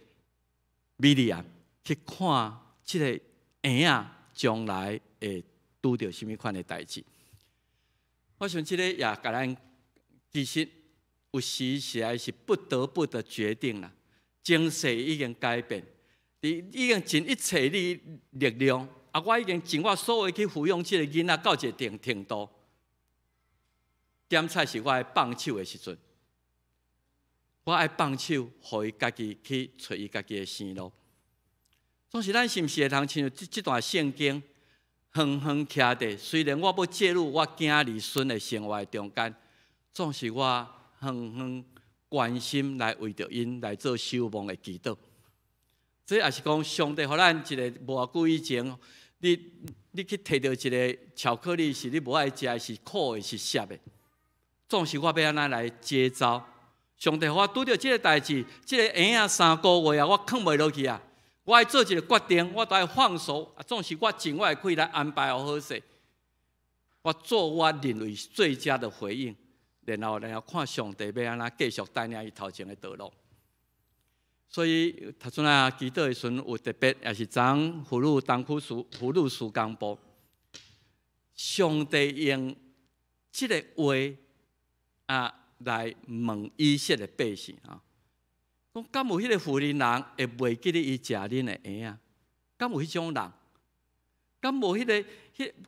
米利亚去看即个婴仔将来会拄着什么款的代志。我想即个也甲咱其实有时实是不得不的决定啦。情势已经改变，你已经尽一切力量我已经尽我所有去抚养即个囡仔到一个程度。点菜是我爱放手的时阵，我爱放手，互伊家己去找伊家己的生路。总是咱是毋是会通亲像即段圣经，远远徛伫？虽然我要介入我囝儿孙的生活中间，总是我远远关心来为着因来做守望的祈祷。这也是讲上帝互咱一个无久以前，你去摕到一个巧克力，是你无爱食，是苦的，是涩的。总是我要安怎来接招？上帝互我拄着即个代志，即个婴仔3个月我扛袂落去啊！我爱做一个决定，我都爱放手。总是我尽我的气来安排好势，我做我认为最佳的回应，然后看上帝要安怎继续带领伊头前的道路。所以头先祈祷的时阵有特别，也是昨妇女东区妇女事工部，上帝用即个话来问以色列百姓讲敢有迄个妇人会袂记得伊食恁的婴仔？敢有迄种人？敢无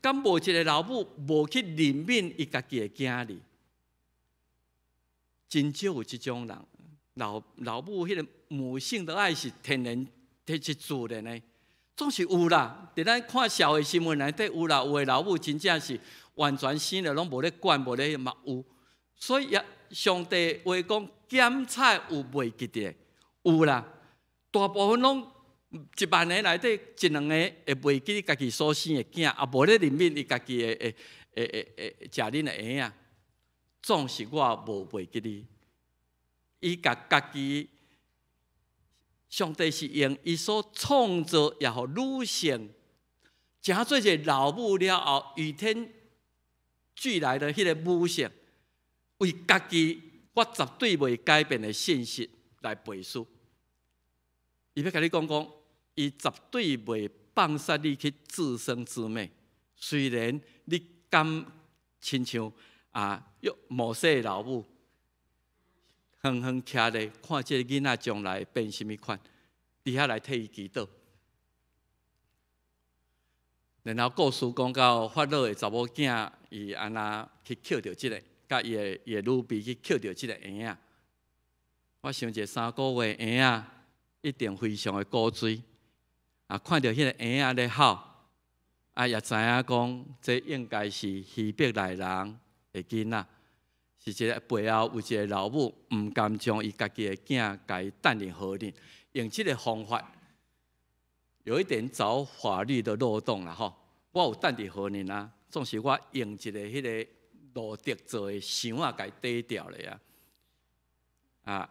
敢无一个老母无去怜悯伊家己的囝儿？真少有即种人。老母迄个母性的爱是天然，迄是自然的，总是有啦。伫咱看社会新闻内底有啦，有的老母真正是完全生了拢无咧管，无咧嘛有。所以上帝话讲检菜有袂记得，有啦。大部分拢1万个内底1、2个会袂记家己所生的囝，也无咧怜悯伊家己的食恁的婴仔。总是我无袂记你。伊家己，上帝是用伊所创造也互女性，诚做一个老母了后，与天俱来的迄个母性，为家己我绝对袂改变的信息来背书。伊要甲你讲，伊绝对袂放杀你去自生自灭。虽然你敢亲像摩西的老母，远远徛咧看这个囡仔将来变什么款，伫遐来替伊祈祷。然后故事讲到法老的查某囝，伊安那去捡到即个，甲伊的女婢去捡到即个婴仔。我想一个3个月婴仔一定非常的古锥。看到迄个婴仔咧哭，也知影讲这应该是希伯来人的囡仔，是一个背后有一个老母唔甘将伊家己的囝甲伊等于好人，用即个方法。有一点找法律的漏洞啦吼，我有等伫何年啊？总是我用一个迄个路德做的箱啊，甲伊抵掉了啊！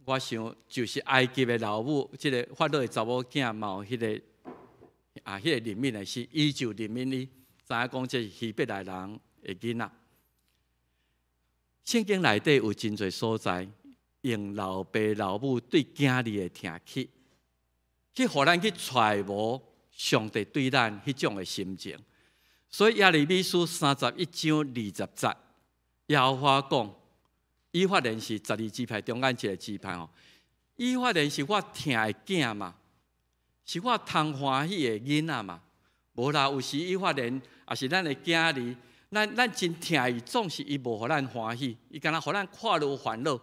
我想就是埃及的老母，即个法老的查某囝嘛有迄个迄个怜悯的是，伊就怜悯伊，知影讲这是希伯来人的囡仔。圣经内底有真侪所在，用老爸老母对囝儿的疼惜。去互咱去揣摩上帝对咱迄种的心情，所以耶利米书31章20节，耶和华讲：以法莲是12支派中间一个支派哦。以法莲是我疼的囝嘛，是我通欢喜的囡仔嘛。无啦，有时以法莲也是咱的囝儿，咱真疼伊，总是伊无互咱欢喜，伊敢若互咱看落烦恼。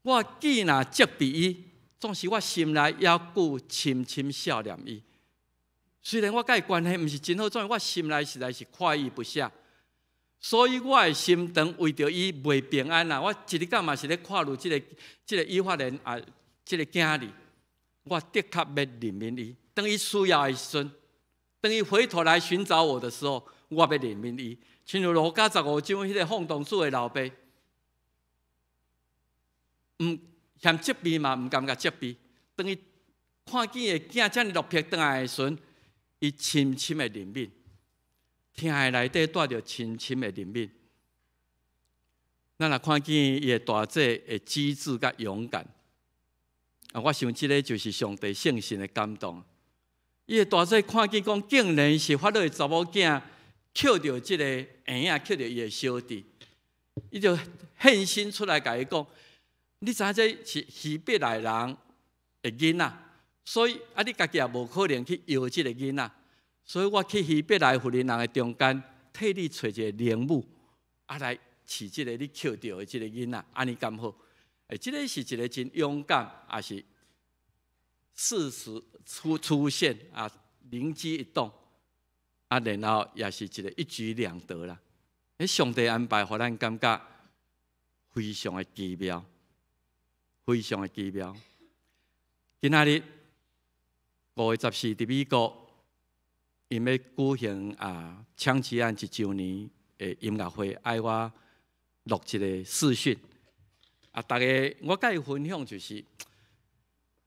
我既若责备伊。总是我心内犹顾深深笑念伊，虽然我甲伊关系毋是真好，总是我心内实在是快意不下，所以我的心肠为着伊袂平安啦。我一日到嘛是咧看入即个以法莲即个囝儿，我的确要怜悯伊。当伊需要的时阵，当伊回头来寻找我的时候，我要怜悯伊。亲像路加15章迄个放荡主的老爸，嫌责备嘛，唔甘甲责备。当伊看见个囝遮尔落魄倒来的时阵，伊深深的怜悯，听的内底带着深深的怜悯。咱若看见伊的大姐的机智甲勇敢，我想这个就是上帝圣神的感动。伊的大姐看见讲，竟然是法老的查某囝捡到这个婴仔，捡到伊的小弟，伊就献身出来甲伊讲。你知影这是希伯来人的囡仔，所以你家己也无可能去要这个囡仔，所以我去希伯来妇人人的中间，替你找一个灵母，来饲这个你捡到的这个囡仔，安尼敢好？这个是一个真勇敢，也是事实出现灵机一动，然后也是一个一举两得啦。上帝安排，互咱感觉非常的奇妙。非常的奇妙。今仔日5月14日伫美国，因要举行枪击案1周年的音乐会，爱我录一个视讯。大家我甲伊分享就是，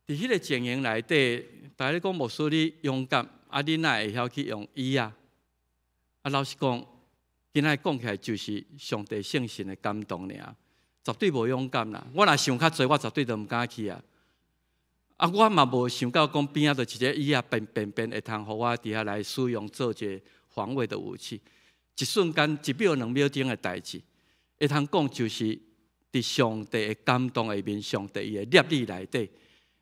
伫迄个情形内底，大家咧讲牧师你勇敢，你哪会晓去用伊啊？老实讲，今仔日讲起来就是上帝圣神的感动尔。绝对无勇敢啦！我若想较济，我绝对都毋敢去啊！我嘛无想到讲边仔就一个椅啊，便会通，互我伫遐来使用做一个防卫的武器。一瞬间1秒2秒钟的代志，会通讲就是伫上帝的感动下面，上帝伊的业力内底，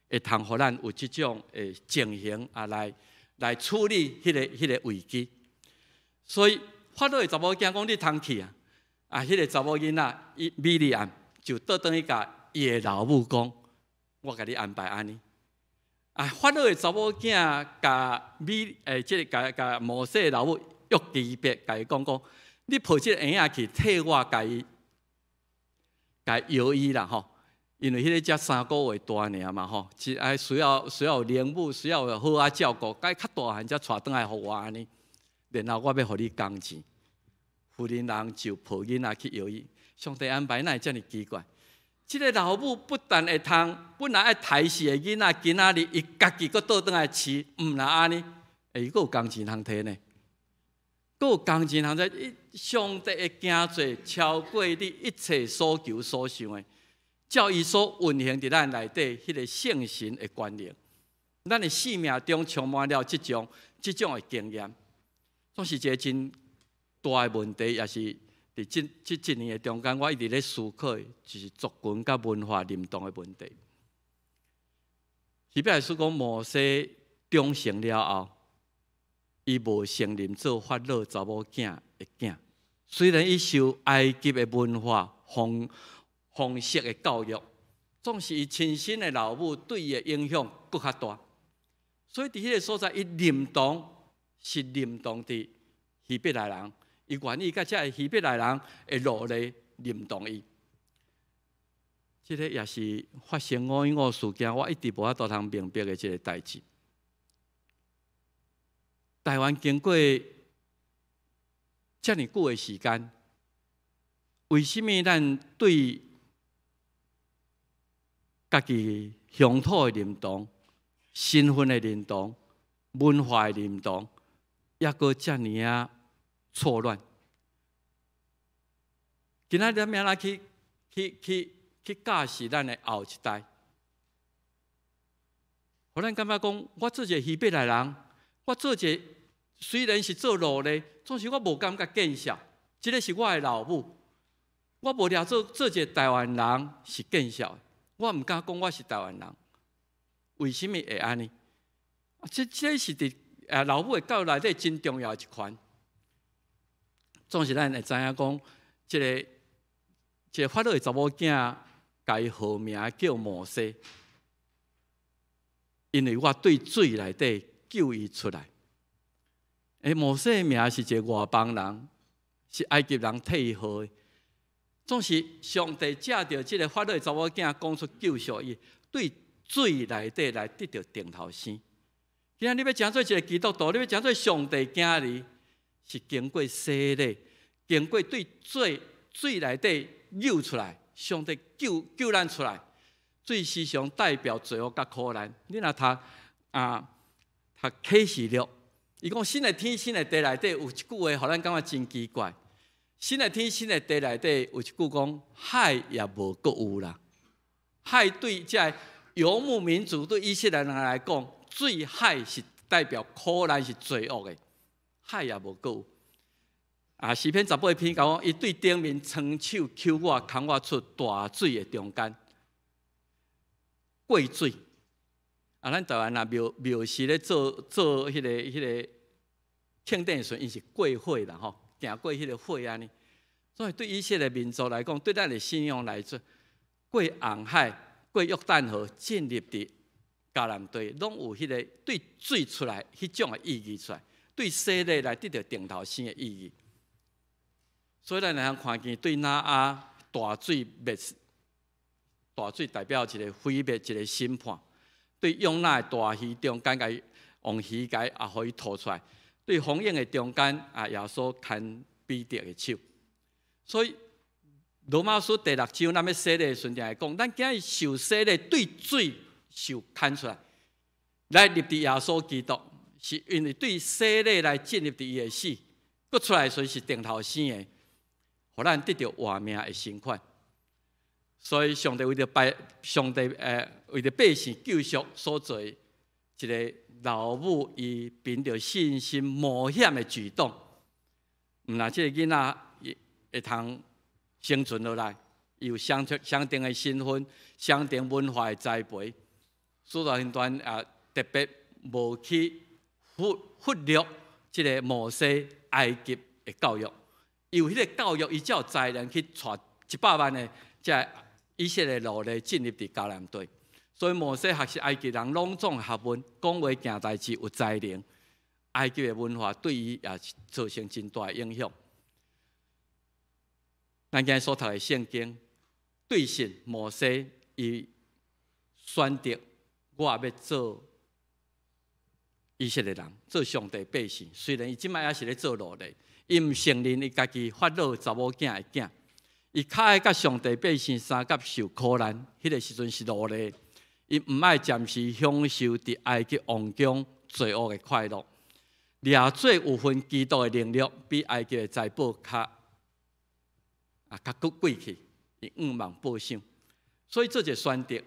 会通互咱有即种的情形来处理迄个危机。所以法老的查某囝讲你通去啊！迄个查某囡仔，米利暗就倒转去甲伊的老母讲：“我甲你安排安尼。”法老的查某囝甲即个甲摩西的老母约基别，甲伊讲：“你抱即个婴仔去替我甲伊摇伊啦吼，因为迄个才3个月大尔嘛吼，需要有灵母，需要有好照顾，该较大汉才带转来互我安尼，然后我要互你工钱。”妇人人就抱囡仔去摇伊，上帝安排哪会遮尔奇怪？这个老母不但会通，本来爱抬死的囡仔，今仔日伊家己搁倒转来饲，毋若安尼，伊搁有工钱通摕呢，搁有工钱通在。上帝的行做超过你一切所求所想的，照伊所运行伫咱内底迄个圣神的观念，咱的生命中充满了即种的经验，总是一个真大的问题，也是伫即一年的中间，我一直咧思考的，就是族群甲文化认同的问题。希伯来书讲摩西长成了后，伊无承认做法老查某囝的囝。虽然伊受埃及的文化方式的教育，总是伊亲生的老母对伊的影响搁较大。所以伫迄个所在，伊认同伫希伯来人，伊愿意甲遮希伯来人的努力认同伊。这个也是发生515事件，我一直无法度通明白的这个代志。台湾经过这么久的时间，为什么咱对家己乡土的认同、身份的认同、文化的认同，也阁这么啊错乱？今仔日咱要来去教示咱的后一代，互咱感觉讲，我做一个希伯来人，我做一个虽然是做奴隶，总是我无感觉见笑。这个是我的老母，我无了做一个台湾人是见笑的，我唔敢讲我是台湾人。为什么会安尼？这是伫老母的教育内底真重要的一环。总是咱会知影讲，这个法老的查某囝，甲伊号名叫摩西，因为我对水内底救伊出来。摩西的名是一个外邦人，是埃及人替伊号的。总是上帝借着这个法老的查某囝讲出救赎伊，对水内底来得到定头生。今仔你要讲做一个基督徒，你要讲做上帝囝儿，是经过洗礼，经过对水内底救出来，上帝救咱出来。水时常代表罪恶甲苦难。你若读启示录。伊讲新的天新的地内底有一句话，互咱感觉真奇怪。新的天新的地内底有一句讲，海也无阁有啦。海对这游牧民族对以色列人来讲，水海是代表苦难是罪恶的，海也无阁有。诗篇18篇讲，伊对顶面双手求我，扛我出大水的中间，过水。咱台湾庙是咧做迄个庆典的时阵，伊是过火啦吼，行过迄个火安尼。所以对以色列民族来讲，对咱的信仰来说，过红海、过约旦河，进入伫迦南地，拢有迄个对水出来迄种的意义出来，对洗礼来得到定头生的意义。所以咱来看见对那阿大水灭，大水代表一个毁灭，一个审判。对用那的大鱼中间，甲用鱼竿也互伊吐出来；对风影的中间，耶稣牵彼得的手。所以罗马书第6章，咱要洗礼的时阵来讲，咱今日受洗礼，对水受牵出来，来入伫耶稣基督，是因为对洗礼来进入伫伊的死，搁出来所以是定头生的，互咱得到活命的身份。所以上帝为着百姓救赎所做一个老母，伊凭着信心冒险的举动，毋那这个囡仔会通生存落来，伊有相同的身份、相同文化的栽培，使徒行传特别无去忽略这个摩西埃及的教育，有迄个教育，伊才有才能去带100万的这以色列奴隶进入伫迦南地。所以摩西学习埃及人拢总学问，讲话行代志有才能。埃及的文化对伊也造成真大的影响。咱今日所读的圣经，对信摩西伊选择我要做以色列人，做上帝百姓。虽然伊即摆也是咧做奴隶，伊毋承认伊家己法老查某囝的囝。伊较爱甲上帝百姓相甲受苦难，迄个时阵是奴隶。伊毋爱暂时享受伫埃及王宫罪恶的快乐。抓做有份基督的能力，比埃及的财宝较贵气，伊5万报赏。所以做一个选择，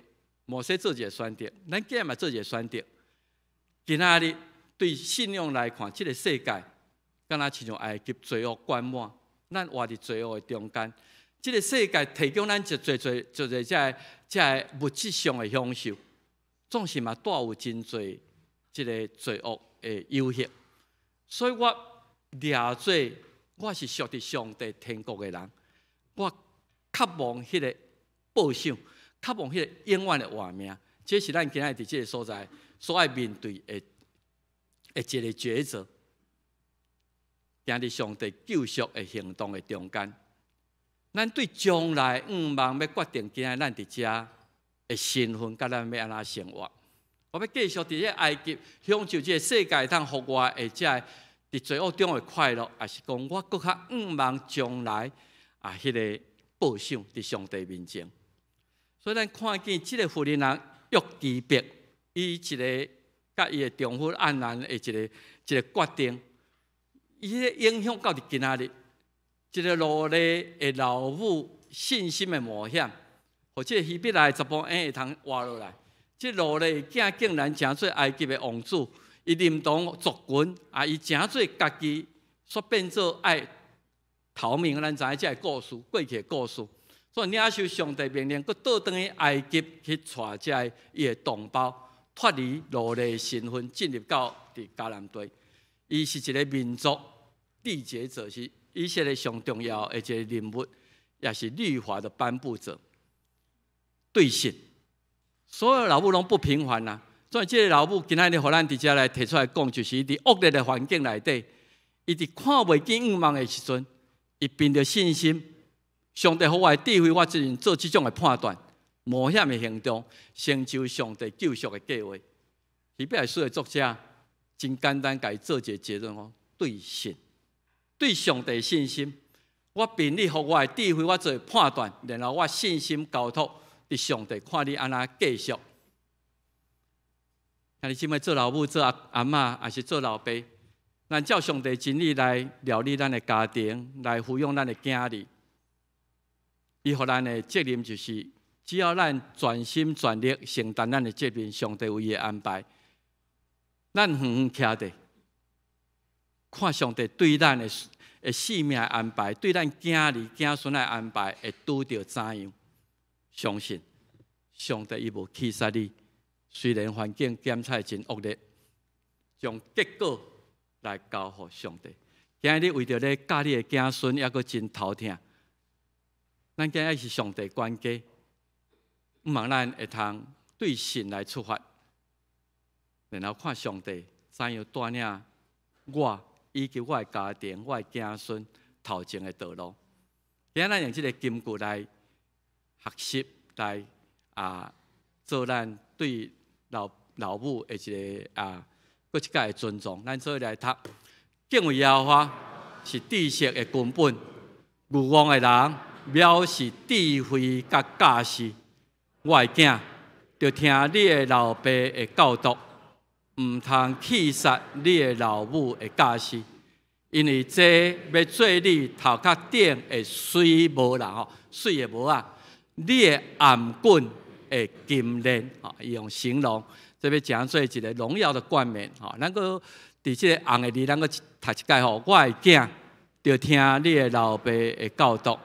摩西做一个选择，咱今日嘛做一个选择。今仔日对信仰来看，这个世界，敢若亲像埃及罪恶灌满，咱活伫罪恶的中间。这个世界提供咱一这物质上的享受，总是嘛带有真侪这个罪恶的诱惑。所以我抓做我是属伫上帝天国的人，我渴望迄个报赏，渴望迄个永远的活命。这是咱今仔伫这个所在所爱面对的一个抉择。行伫上帝救赎的行动的中间。咱对将来5万要决定今仔咱伫遮的身份，甲咱要安怎生活？我要继续伫这埃及享受这个世界通互我的这伫罪恶中的快乐，还是讲我搁较5万将来迄个报赏伫上帝面前？所以咱看见这个妇人人约基别，伊一个甲伊的丈夫安然的一个决定，伊迄个影响到伫今仔日。一个努力的老母信心的冒险，或者希伯来10步会通活落来。这努力囝竟然成做埃及的王子，伊认同族群，伊成做家己所变做爱逃命。咱知影这个故事，过去的故事。所以领受上帝命令，佮倒转去埃及去带这伊的同胞脱离奴隶的身份，进入到伫迦南地。伊是一个民族缔结者，是以色列上重要的一个人物，也是律法的颁布者。对神，所有老母拢不平凡呐。所以这个老母今仔日互咱伫遮来提出来讲，就是伊伫恶劣的环境内底，伊伫看袂见5万的时阵，伊凭着信心，上帝互我的智慧，我只能做这种的判断，冒险的行动，成就上帝救赎的计划。希伯来书的作者真简单，甲伊做一个结论哦：对神。对上帝信心，我凭你互我的智慧，我做判断，然后我信心交托伫上帝，看你安怎继续。像你即摆做老母、做阿嬷，还是做老爸，咱照上帝真理来料理咱的家庭，来抚养咱的囝儿。伊互咱的责任就是，只要咱全心全力承担咱的责任，上帝为伊安排，咱远远徛伫。看上帝对咱的性命安排，对咱囝儿囝孙的安排，会拄到怎样？相信上帝伊无弃杀你，虽然环境检测真恶劣，将结果来交予上帝。今日为着咧教你的囝孙，抑阁真头疼。咱今日是上帝管家，毋望咱会通对神来出发，然后看上帝怎样带领我。以及我的家庭、我的子孙头前的道路，今咱用这个金句来学习，来做咱对老母的一个搁一届的尊重。咱做来读，敬畏耶和华是知识的根本，愚妄的人藐视智慧甲教示。我的囝，要听你的老爸的教导。唔通弃杀你的老母的家事，因为这要做你头壳顶的水无啦吼，水的无啊，你的颔棍的金链吼，伊用形容，这要讲做一个荣耀的冠冕吼。咱个伫这个红的字，咱个读一解吼，我的囝，要听你的老爸的教导，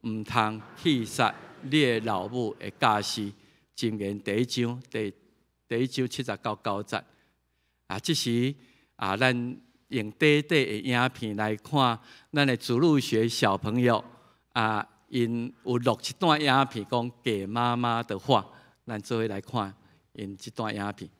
唔通弃杀你的老母的家事。箴言第1章第1章79、90。这时咱用短短的影片来看，咱的子路学小朋友因有录一段影片，讲给妈妈的话，咱做伙来看因这段影片。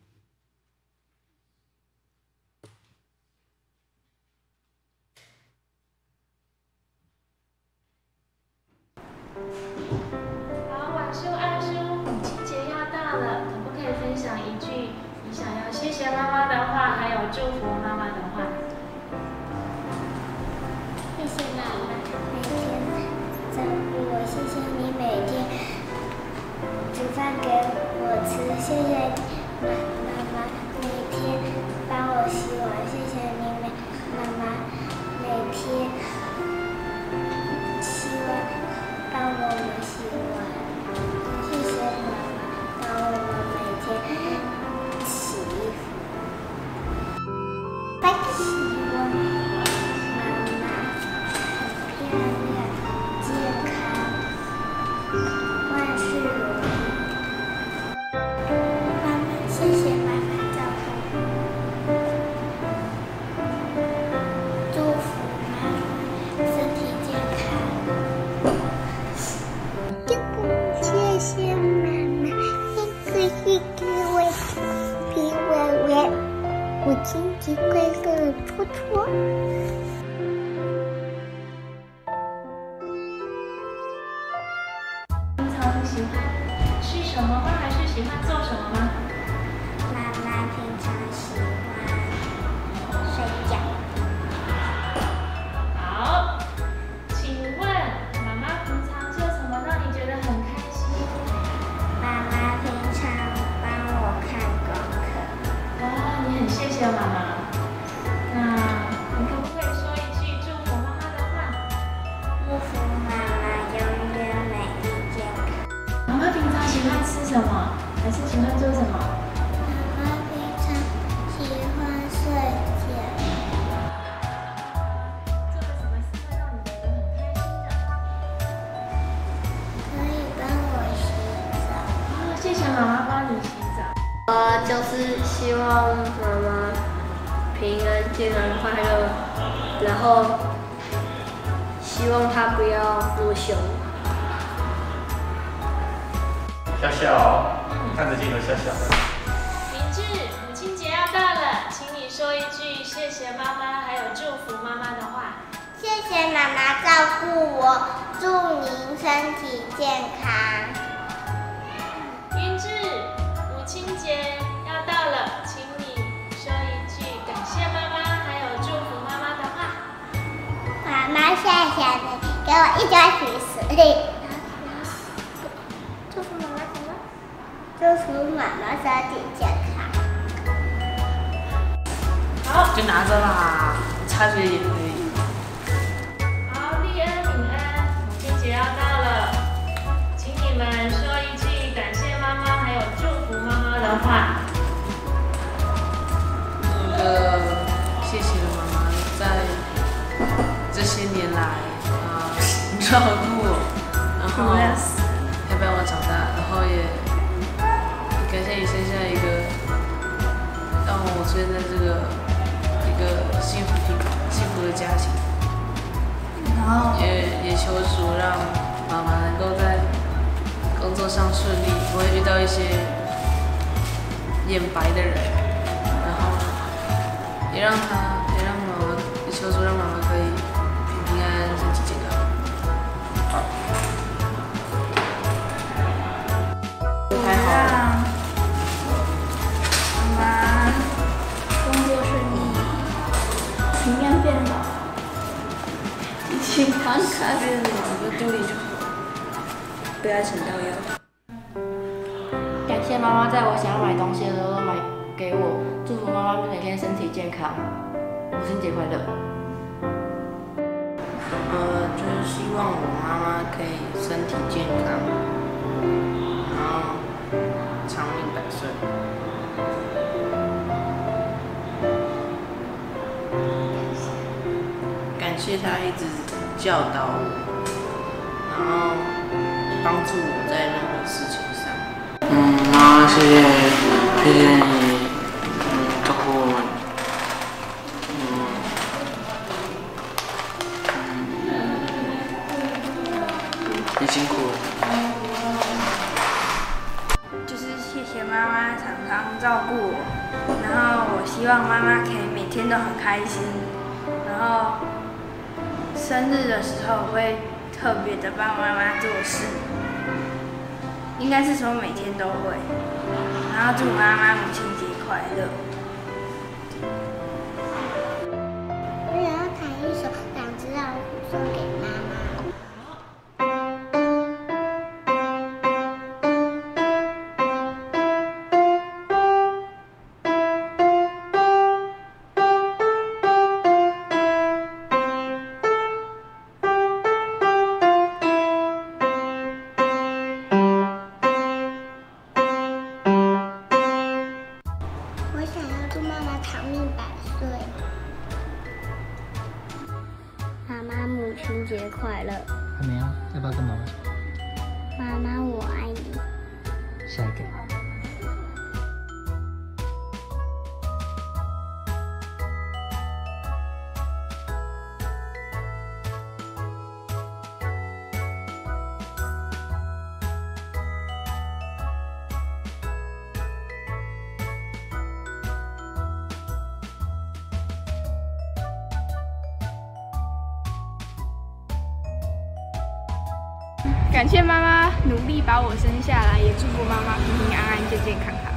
好，晚叔、二叔，母亲节要到了，可不可以分享一句你想要谢谢妈妈的话，还有祝福妈妈的话？谢谢妈妈，每天照顾我，谢谢你每天煮饭给我吃，谢谢妈妈每天帮我洗碗，谢谢你每托托。平常喜欢吃什么吗？还是喜欢做什么吗？妈妈平常喜欢睡觉。好，请问妈妈平常做什么让你觉得很开心？妈妈平常帮我看功课。哇，你很谢谢妈妈。那你可不可以说一句祝福妈妈的话？祝福妈妈永远美丽健康。妈妈平常喜欢吃什么？还是喜欢做什么？妈妈平常喜欢睡觉。做了什么事会让你觉得很开心的？可以帮我洗澡。哦，谢谢妈妈帮你洗澡。就是希望妈妈平安、健康、快乐，然后希望她不要那么凶。笑笑，看着镜头笑笑。明智，母亲节要到了，请你说一句谢谢妈妈，还有祝福妈妈的话。谢谢妈妈照顾我，祝您身体健康。明智，母亲节要到了，请你说一句感谢妈妈，还有祝福妈妈的话。妈妈，谢谢你给我一堆橘子。祝福妈妈什么？祝福妈妈身体健康。好，就拿着啦，插嘴也可以。好，利恩平安，母亲节要到了，请你们说一句感谢妈妈，还有祝福妈妈的话。谢谢妈妈在这些年来照顾我，然后陪伴我长大，然后也感谢你生下一个让我出现在这个一个幸福的家庭，然后也求主让妈妈能够在工作上顺利，不会遇到一些眼白的人，然后也让妈妈，也求主让妈妈可以平平安安、身体健康。太好了。妈妈工作顺利，平安变老，健康卡变老就丢脸就好，不要逞到腰。感谢妈妈在我想要买东西的时候都买给我，祝福妈妈每天身体健康，母亲节快乐。就是希望我妈妈可以身体健康，然后长命百岁。感谢她一直教导我，然后帮助我在任何事情上。妈，谢谢你，照顾我们。你辛苦了。就是谢谢妈妈常常照顾我，然后我希望妈妈可以每天都很开心，然后生日的时候我会特别的帮妈妈做事，应该是说每天都会，然后祝妈妈母亲节快乐。我想要弹一首《两只老虎》送给妈妈。我想感谢妈妈努力把我生下来，也祝福妈妈平平安安、健健康康。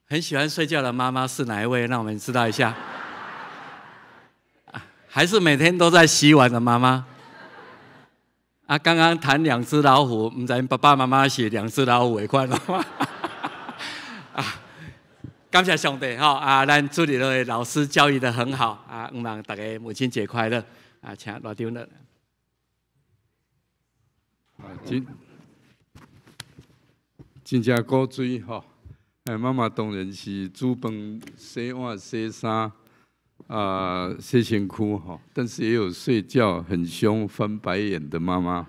很喜欢睡觉的妈妈是哪一位？让我们知道一下。还是每天都在洗碗的妈妈？刚刚谈2只老虎，不知爸爸妈妈是2只老虎的款咯。感谢上帝咱处理的老师教育得很好希望大家母亲节快乐请热场了。真正古锥妈妈当然是煮饭、洗碗、洗衫洗身躯但是也有睡觉很凶、翻白眼的妈妈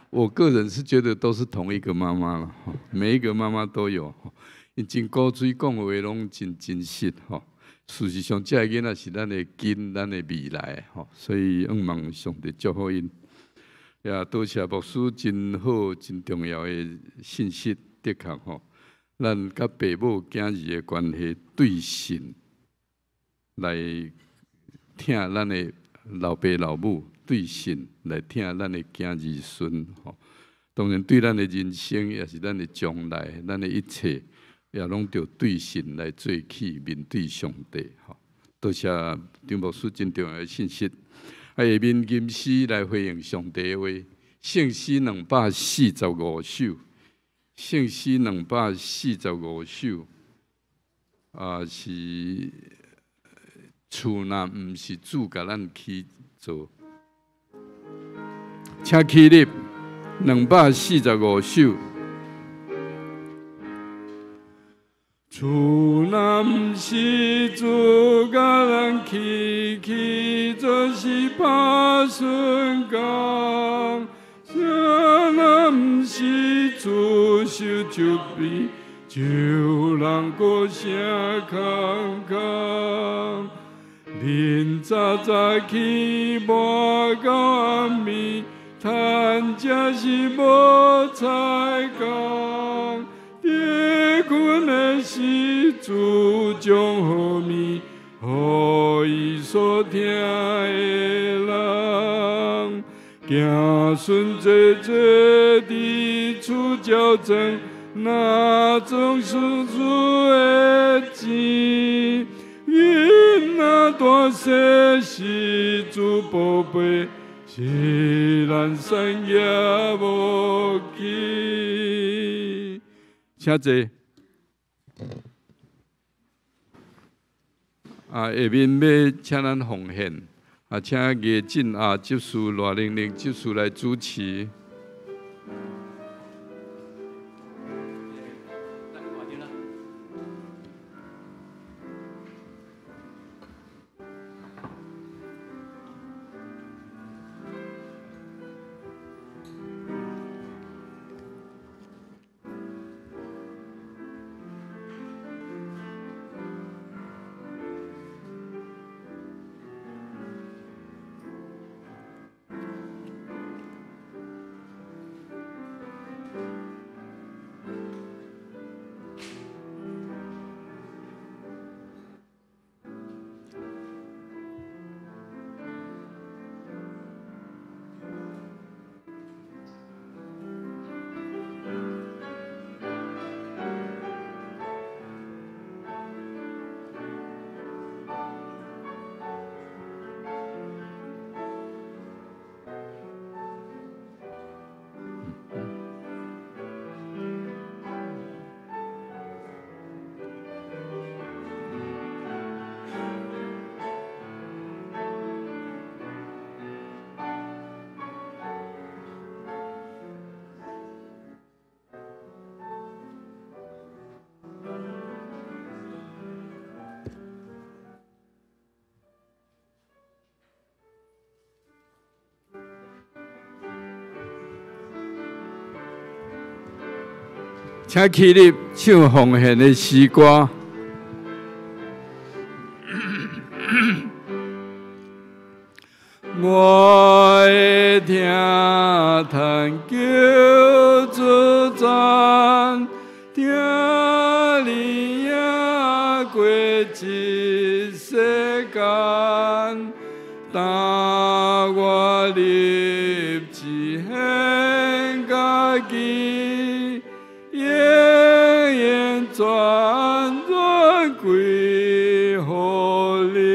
我个人是觉得都是同一个妈妈了每一个妈妈都有因真古锥讲的话拢真真实事实上，这个囡仔是咱的根，咱的未来所以望上帝祝福因。也多谢牧师真好、真重要的信息，的确咱甲爸母囝儿的关系对神来听咱的老爸老母，对神来听咱的囝儿孙当然，对咱的人生也是咱的将来，咱的一切也拢着对神来做起，面对上帝多谢张牧师真重要的信息。下面吟诗来回应上帝的话，圣诗245首，圣诗245首是厝若毋是主甲咱去做，请起立245首。厝若毋是主甲咱去做是打算工，啥若毋是主受就比，就人过啥空空。明早早起无到暗暝，趁食是无彩工。结困的时，主将好面，予伊所听的人。行顺做做伫厝照正，哪总是主的钱？囡仔大细是主宝贝，是咱产业无记。请坐。下面要请咱奉献，请叶进执事赖玲玲执事来主持。请起立唱奉献的诗歌。我会听叹求主赞，听你也过一世间，但我立志献家己，永远全然归乎你。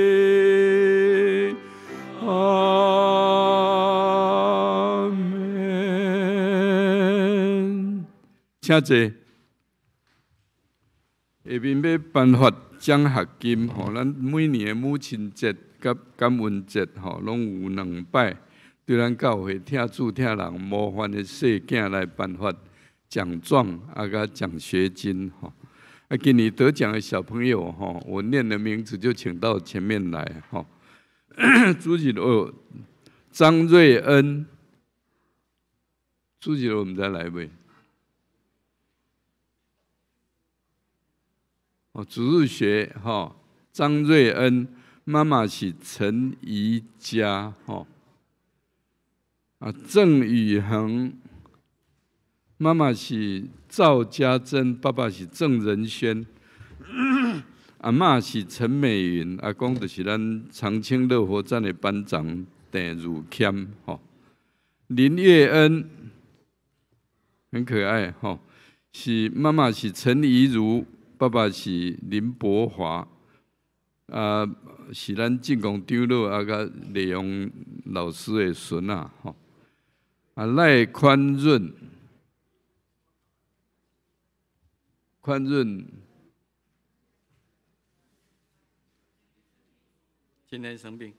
阿门。请坐。下面要颁发奖学金，吼，咱每年的母亲节甲感恩节，吼，拢有2摆，对咱教会疼主疼人模范的细囝来颁发奖状，甲奖学金，吼。今年得奖的小朋友，吼，我念的名字就请到前面来，吼。主席哦，张瑞恩，主席我们再来呗。哦，主日学哈，张瑞恩，妈妈是陈怡佳哈，郑宇恒，妈妈是赵家珍，爸爸是郑仁轩，阿嬷是陈美云，阿公就是咱长青乐活站的班长邓汝谦哈，林月恩很可爱哈，是妈妈是陈怡如。爸爸是林伯华，是咱进攻长老甲李勇老师的孙啊，吼，赖宽润，今天生病，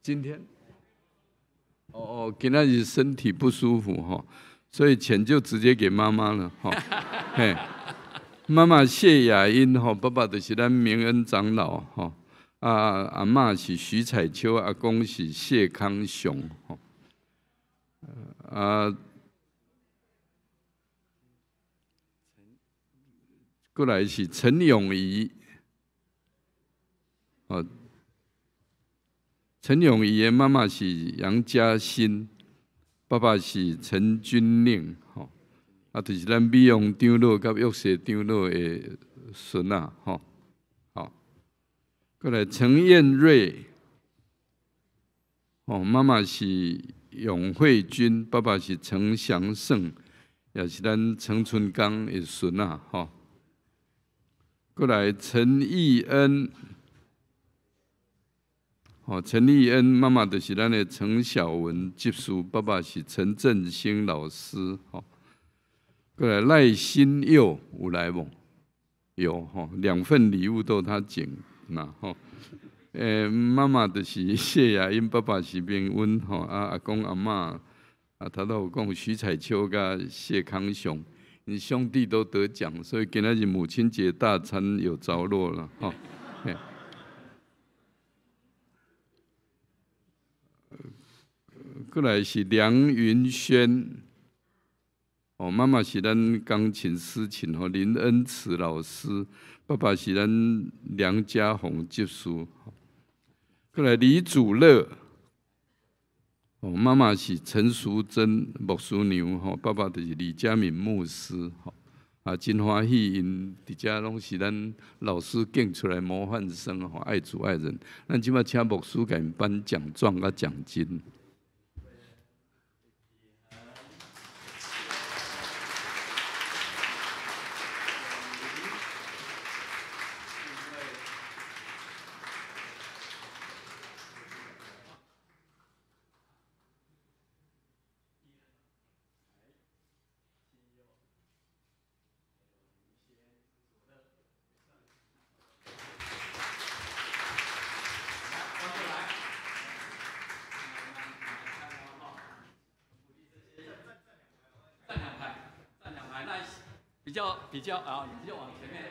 今天，今天是身体不舒服哈，所以钱就直接给妈妈了哈，嘿。妈妈谢雅英吼，爸爸就是咱明恩长老吼，阿嬷是徐彩秋，阿公是谢康雄吼，过来是陈永仪，陈永仪的妈妈是杨嘉欣，爸爸是陈君令吼。就是咱美容长老甲玉社长老的孙啊，吼，好，过来陈彦瑞，妈妈是永慧君，爸爸是陈祥胜，也是咱陈春刚的孙啊，吼，过来陈义恩，陈义恩妈妈就是咱的陈小文执事，爸爸是陈振兴老师，吼。过来赖新佑有来无？有吼，2份礼物都他拣呐吼。妈妈就是谢雅英，爸爸是明恩吼，阿公阿嬷头头有讲徐彩秋甲谢康雄，因兄弟都得奖，所以今仔日母亲节大餐有着落了吼。过来是梁云轩。妈妈是咱钢琴师琴林恩慈老师，爸爸是咱梁家宏执事。过来李祖乐，妈妈是陈淑珍牧师娘，爸爸就是李家敏牧师。真欢喜，因伫遮拢是咱老师拣出来模范生，爱主爱人。咱即摆请牧师给因颁奖状甲奖金。比较啊，你就往前面。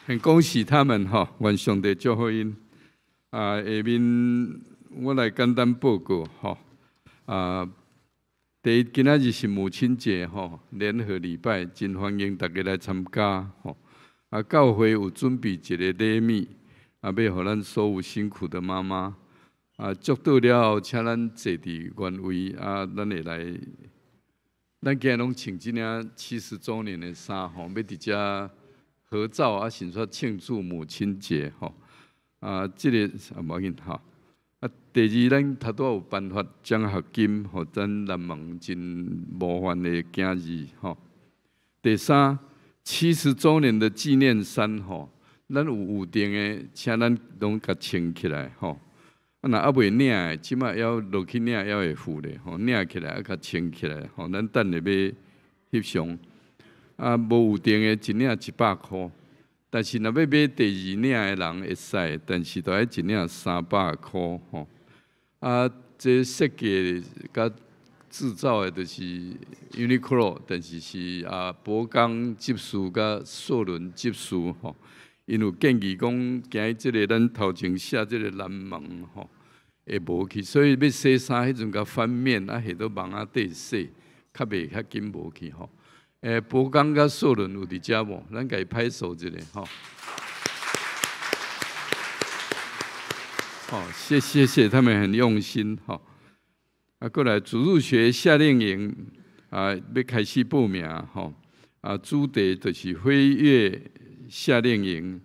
很恭喜他们哈，愿上帝祝福因。下面我来简单报告哈。第一，今仔日是母亲节吼，联合礼拜，真欢迎大家来参加吼。教会有准备一个礼物，要互咱所有辛苦的妈妈。祝到了后，请咱坐伫原位，咱会来。咱今日拢穿即领70周年的衫吼，要伫遮合照甚至庆祝母亲节吼。即个无要紧吼。第二，咱头拄有颁发奖学金，互咱南门真模范的囝儿吼。第三，70周年的纪念衫吼，咱有定的，请咱拢甲穿起来吼。若未领的，即马要落去领，还会付咧吼，领起来甲穿起来吼，咱等下要翕相。无有定的，一领100块。但是若要买第2领的人会使，但是都要一领300块吼。这设计甲制造的就是 Uniqlo， 但是博钢技术甲硕伦技术吼。因有建议讲，今即个咱头前写即个蓝蒙吼，会无去，所以要洗衫迄阵甲翻面下到网底洗，较袂较紧无去吼。博钢甲硕伦有伫遮无？咱家拍手一下吼。谢谢，他们很用心哈。过来主日学夏令营要开始报名哈。主题就是飞跃夏令营，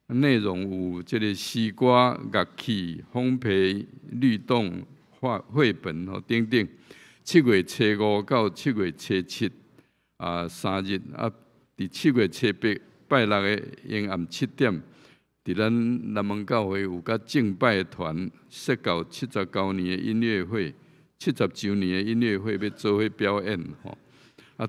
内容有这个西瓜、乐器、烘焙、律动、绘本吼等等。7月初5到7月初73日伫7月初8拜六的阴暗7点。伫咱南门教会有甲敬拜团设到79年的音乐会，70周年的音乐会要做伙表演吼。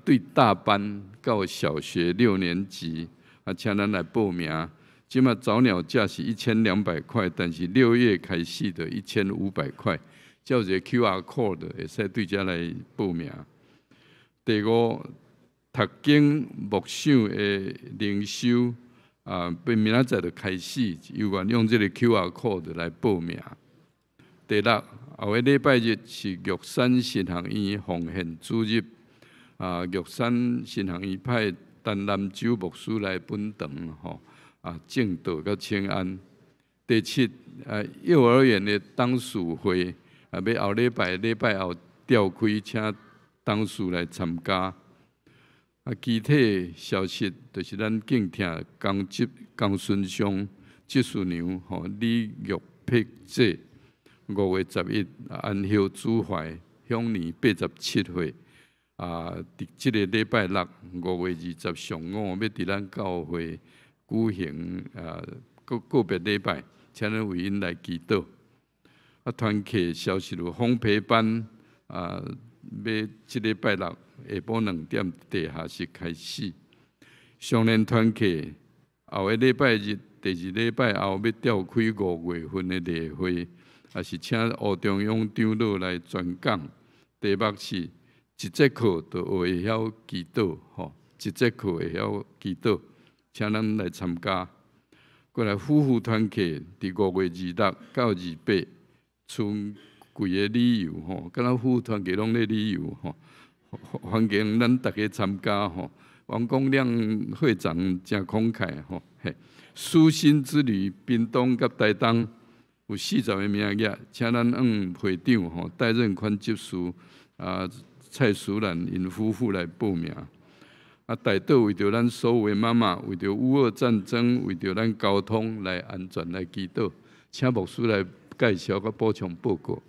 对大班到小学6年级，请咱来报名。即马早鸟价是1200块，但是6月开始的1500块。叫一个 QR code 会使对遮来报名。第5，读经默想的灵修。明仔载就开始，有愿用这个 QR code 来报名。第6，后个礼拜日是玉山神学院奉献主日，玉山神学院派陈南州牧师来本堂吼，正道甲请安。第7，幼儿园的董事会，要后礼拜后召开，请董事来参加。具体消息就是咱敬听江孙乡技术娘吼李玉碧姐5月11安休主怀，享年87岁。伫即个礼拜65月20上午，要伫咱教会举行个别礼拜，请咱为因来祈祷。团契消息有烘焙班要即礼拜6。下晡2点地下室开始，少年团契后个礼拜日第2礼拜后要召开5月份的例会，也是请吴中央长老来专讲。题目是一节课就会晓祈祷，一节课会晓祈祷，请咱来参加。过来夫妇团契伫5月26到28，剩几个旅游敢若夫妇团契拢咧旅游欢迎咱大家参加吼。王光亮会长真慷慨吼，舒心之旅屏东甲台东有40个名额，请咱会长吼戴任宽执事蔡淑兰因夫妇来报名。大道为着咱所有的妈妈，为着乌俄战争，为着咱交通来安全来祈祷，请牧师来介绍甲补充报告。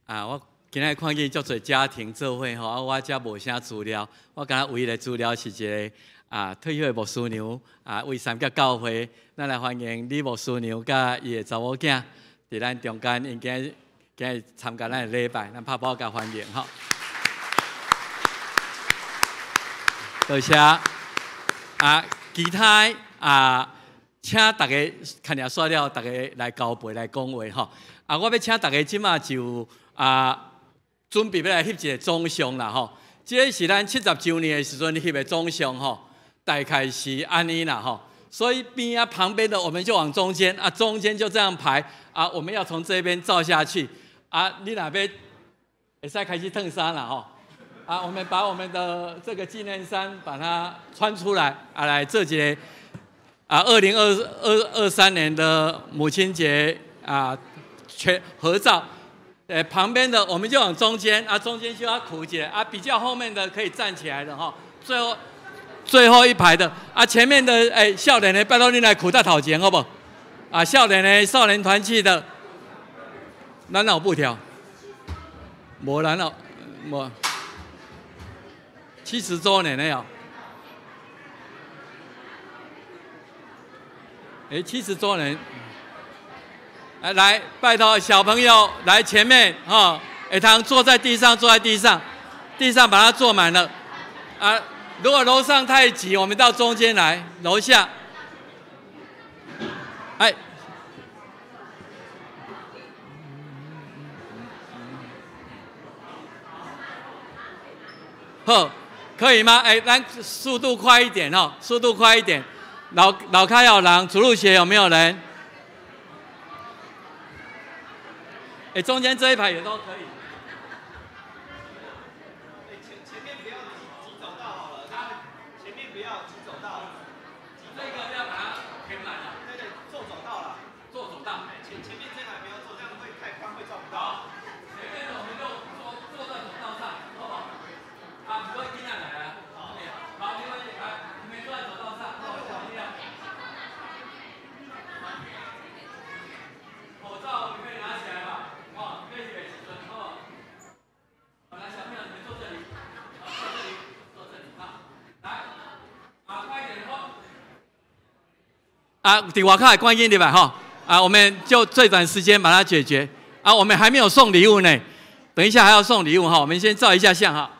我今日看见足侪家庭做伙吼，我遮无啥资料，我敢若唯一的资料是一个退休的牧师娘为三甲教会，咱来欢迎李牧师娘甲伊的查某囝伫咱中间，因今日参加咱的礼拜，咱拍手甲欢迎吼。多谢其他请大家看了煞了，大家来交陪来讲话吼。我要请大家即马就准备要来翕一个总相啦吼，这是咱70周年的时阵翕的总相吼，大概是安尼啦吼。所以边啊旁边的我们就往中间啊，中间就这样排啊，我们要从这边照下去啊，你那边也是开始腾衫了哈。啊，我们把我们的这个纪念衫把它穿出来啊，来这节啊，2023年的母亲节啊，全合照。旁边的我们就往中间啊，中间就要苦起来啊，比较后面的可以站起来的哈。最后一排的啊，前面的少年的拜托你来苦在头前好不好？啊，少年的少年团契的，咱有布条，无咱有无。70周年了哟，70周年，来拜托小朋友来前面哈，他坐在地上，地上把它坐满了啊。如果楼上太挤，我们到中间来，楼下，好。可以吗？咱速度快一点哦，速度快一点。老开有人，主路鞋有没有人？中间这一排也都可以。前面不要挤走道好了，前面不要挤走道。这个要把它填满了。对，做走道了。做走道。前面这排不要做，这样会太宽，会照不到。前面的我们就坐在走道上，好不好？啊，不会尽量来啊。好，没关系，来，你们坐在走道上，好，尽量。口罩你可以拿起来吧，哦，可以给尺寸，好不好？好，来，小朋友你们坐这里，好，坐这里，好，来，快一点哦。啊，伫外口的关键对吧？哈，啊，我们就最短时间把它解决。啊，我们还没有送礼物呢，等一下还要送礼物哈，我们先照一下相哈。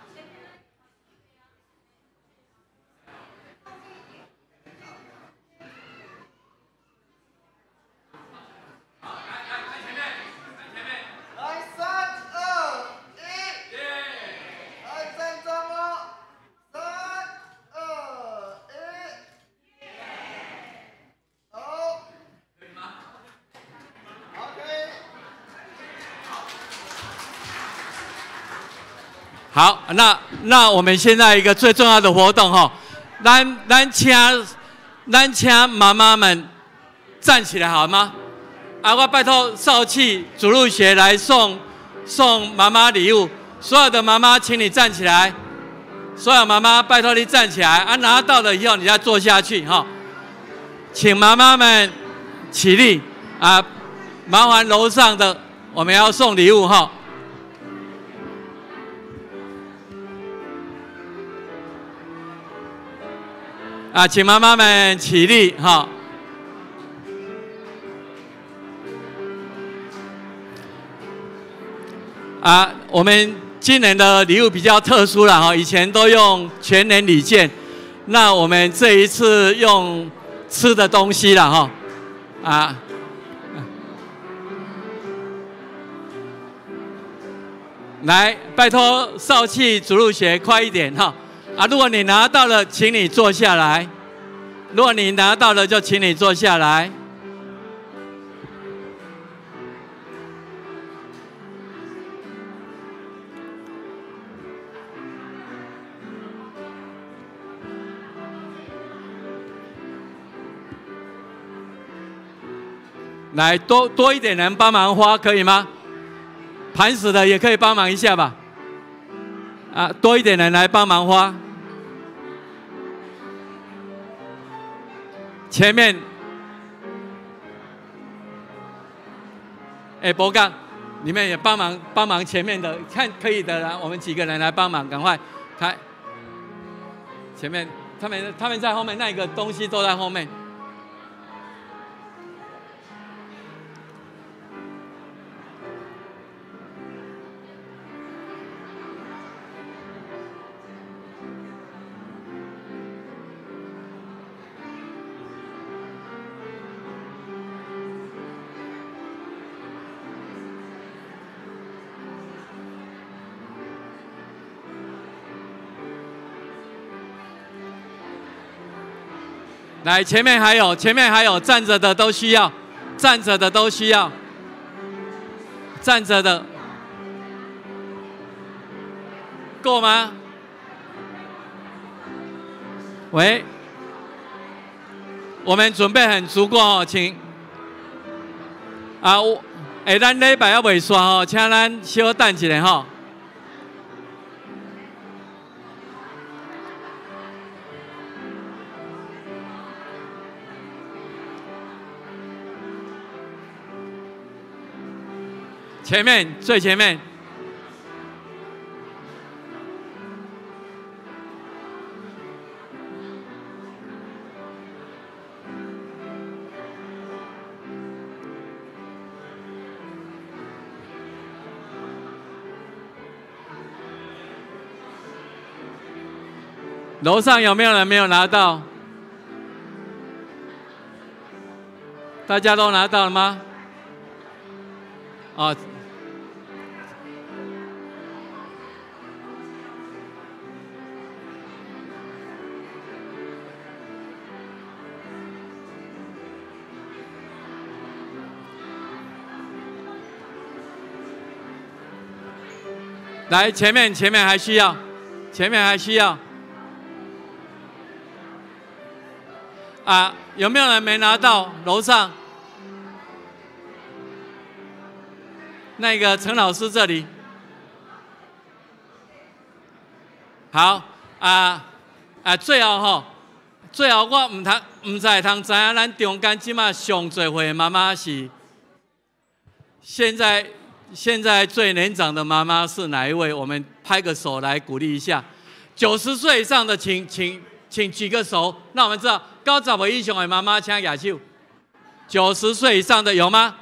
好，那我们现在一个最重要的活动哈，咱请妈妈们站起来好吗？啊，我拜托少气主路学来送妈妈礼物，所有的妈妈请你站起来，所有妈妈拜托你站起来啊，拿到了以后你再坐下去哈，请妈妈们起立啊，麻烦楼上的我们要送礼物哈。啊，请妈妈们起立哈！啊，我们今年的礼物比较特殊了哈，以前都用全年礼券，那我们这一次用吃的东西了哈，啊，来，拜托少气主路学快一点哈！啊，如果你拿到了，请你坐下来。如果你拿到了，就请你坐下来。来，多一点人帮忙花，可以吗？盘死的也可以帮忙一下吧。啊，多一点人来帮忙花。前面，博杠，你们也帮忙前面的，看可以的啦，我们几个人来帮忙，赶快开。前面他们在后面，那个东西都在后面。来，前面还有，站着的都需要，站着的都需要，站着的够吗？喂，我们准备很足够哦，请。咱礼拜还未刷吼，请咱稍等一下吼。前面最前面。楼上有没有人没有拿到？大家都拿到了吗？哦。来，前面还需要，有没有人没拿到？楼上那个陈老师这里。好最后我唔知通知影咱中间即马上侪会妈妈是现在最年长的妈妈是哪一位？我们拍个手来鼓励一下。90岁以上的请举个手，让我们知道。90岁以上的妈妈请举手。90岁以上的有吗？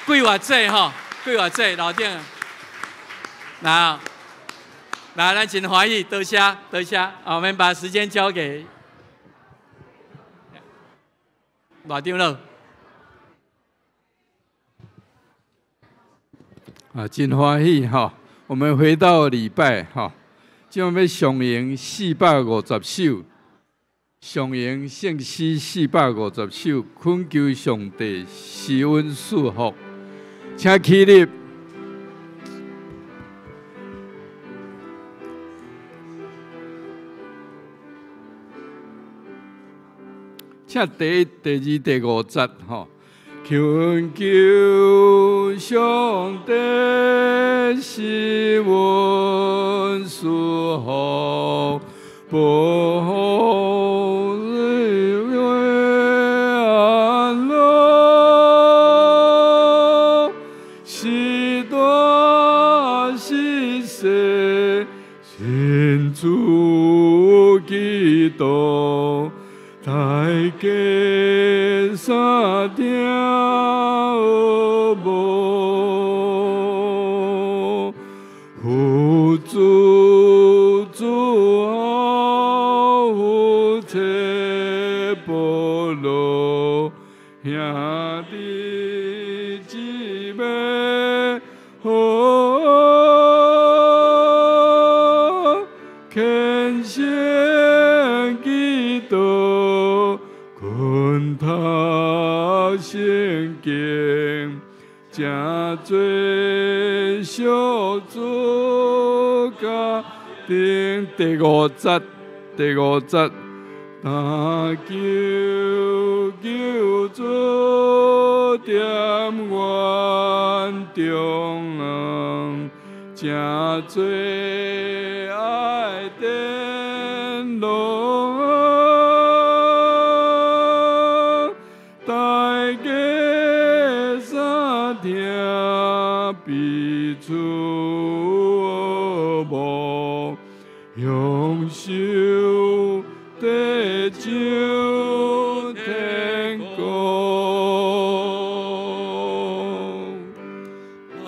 几偌济吼？几偌济？老店。那咱真欢喜，多谢。我们把时间交给老店了。真欢喜哈！我们回到礼拜哈，今晚要上演450首，上演圣诗450首，恳求上帝施恩赐福，请起立。请第1、第2、第5节哈。恳求上帝施恩赐福，保护日月安乐，时大时小，信主基督，大家三定。兄弟姊妹好，虔诚基督，困读圣经，正做小主家庭。第5节。但求主点愿中，正做爱灯笼，大家三听彼此无享受。地上天国，阿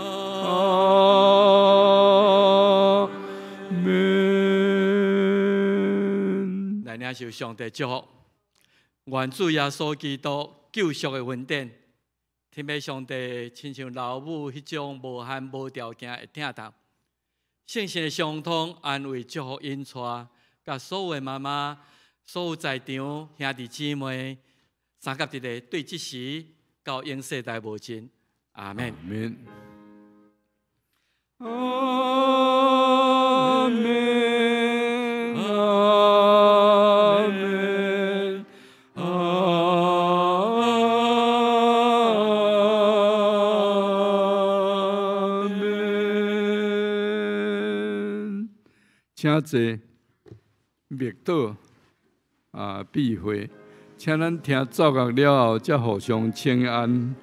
门。来领受上帝祝福，愿主耶稣基督救赎的恩典，天父上帝亲像老母迄种无限无条件的疼痛，圣神的相通安慰祝福因带，甲所有的妈妈、所有在场兄弟姊妹，三甲一个对即时到永世代无尽。阿免。阿免。阿免。阿免。请坐，默祷闭会，请咱听奏乐了后，才互相请安。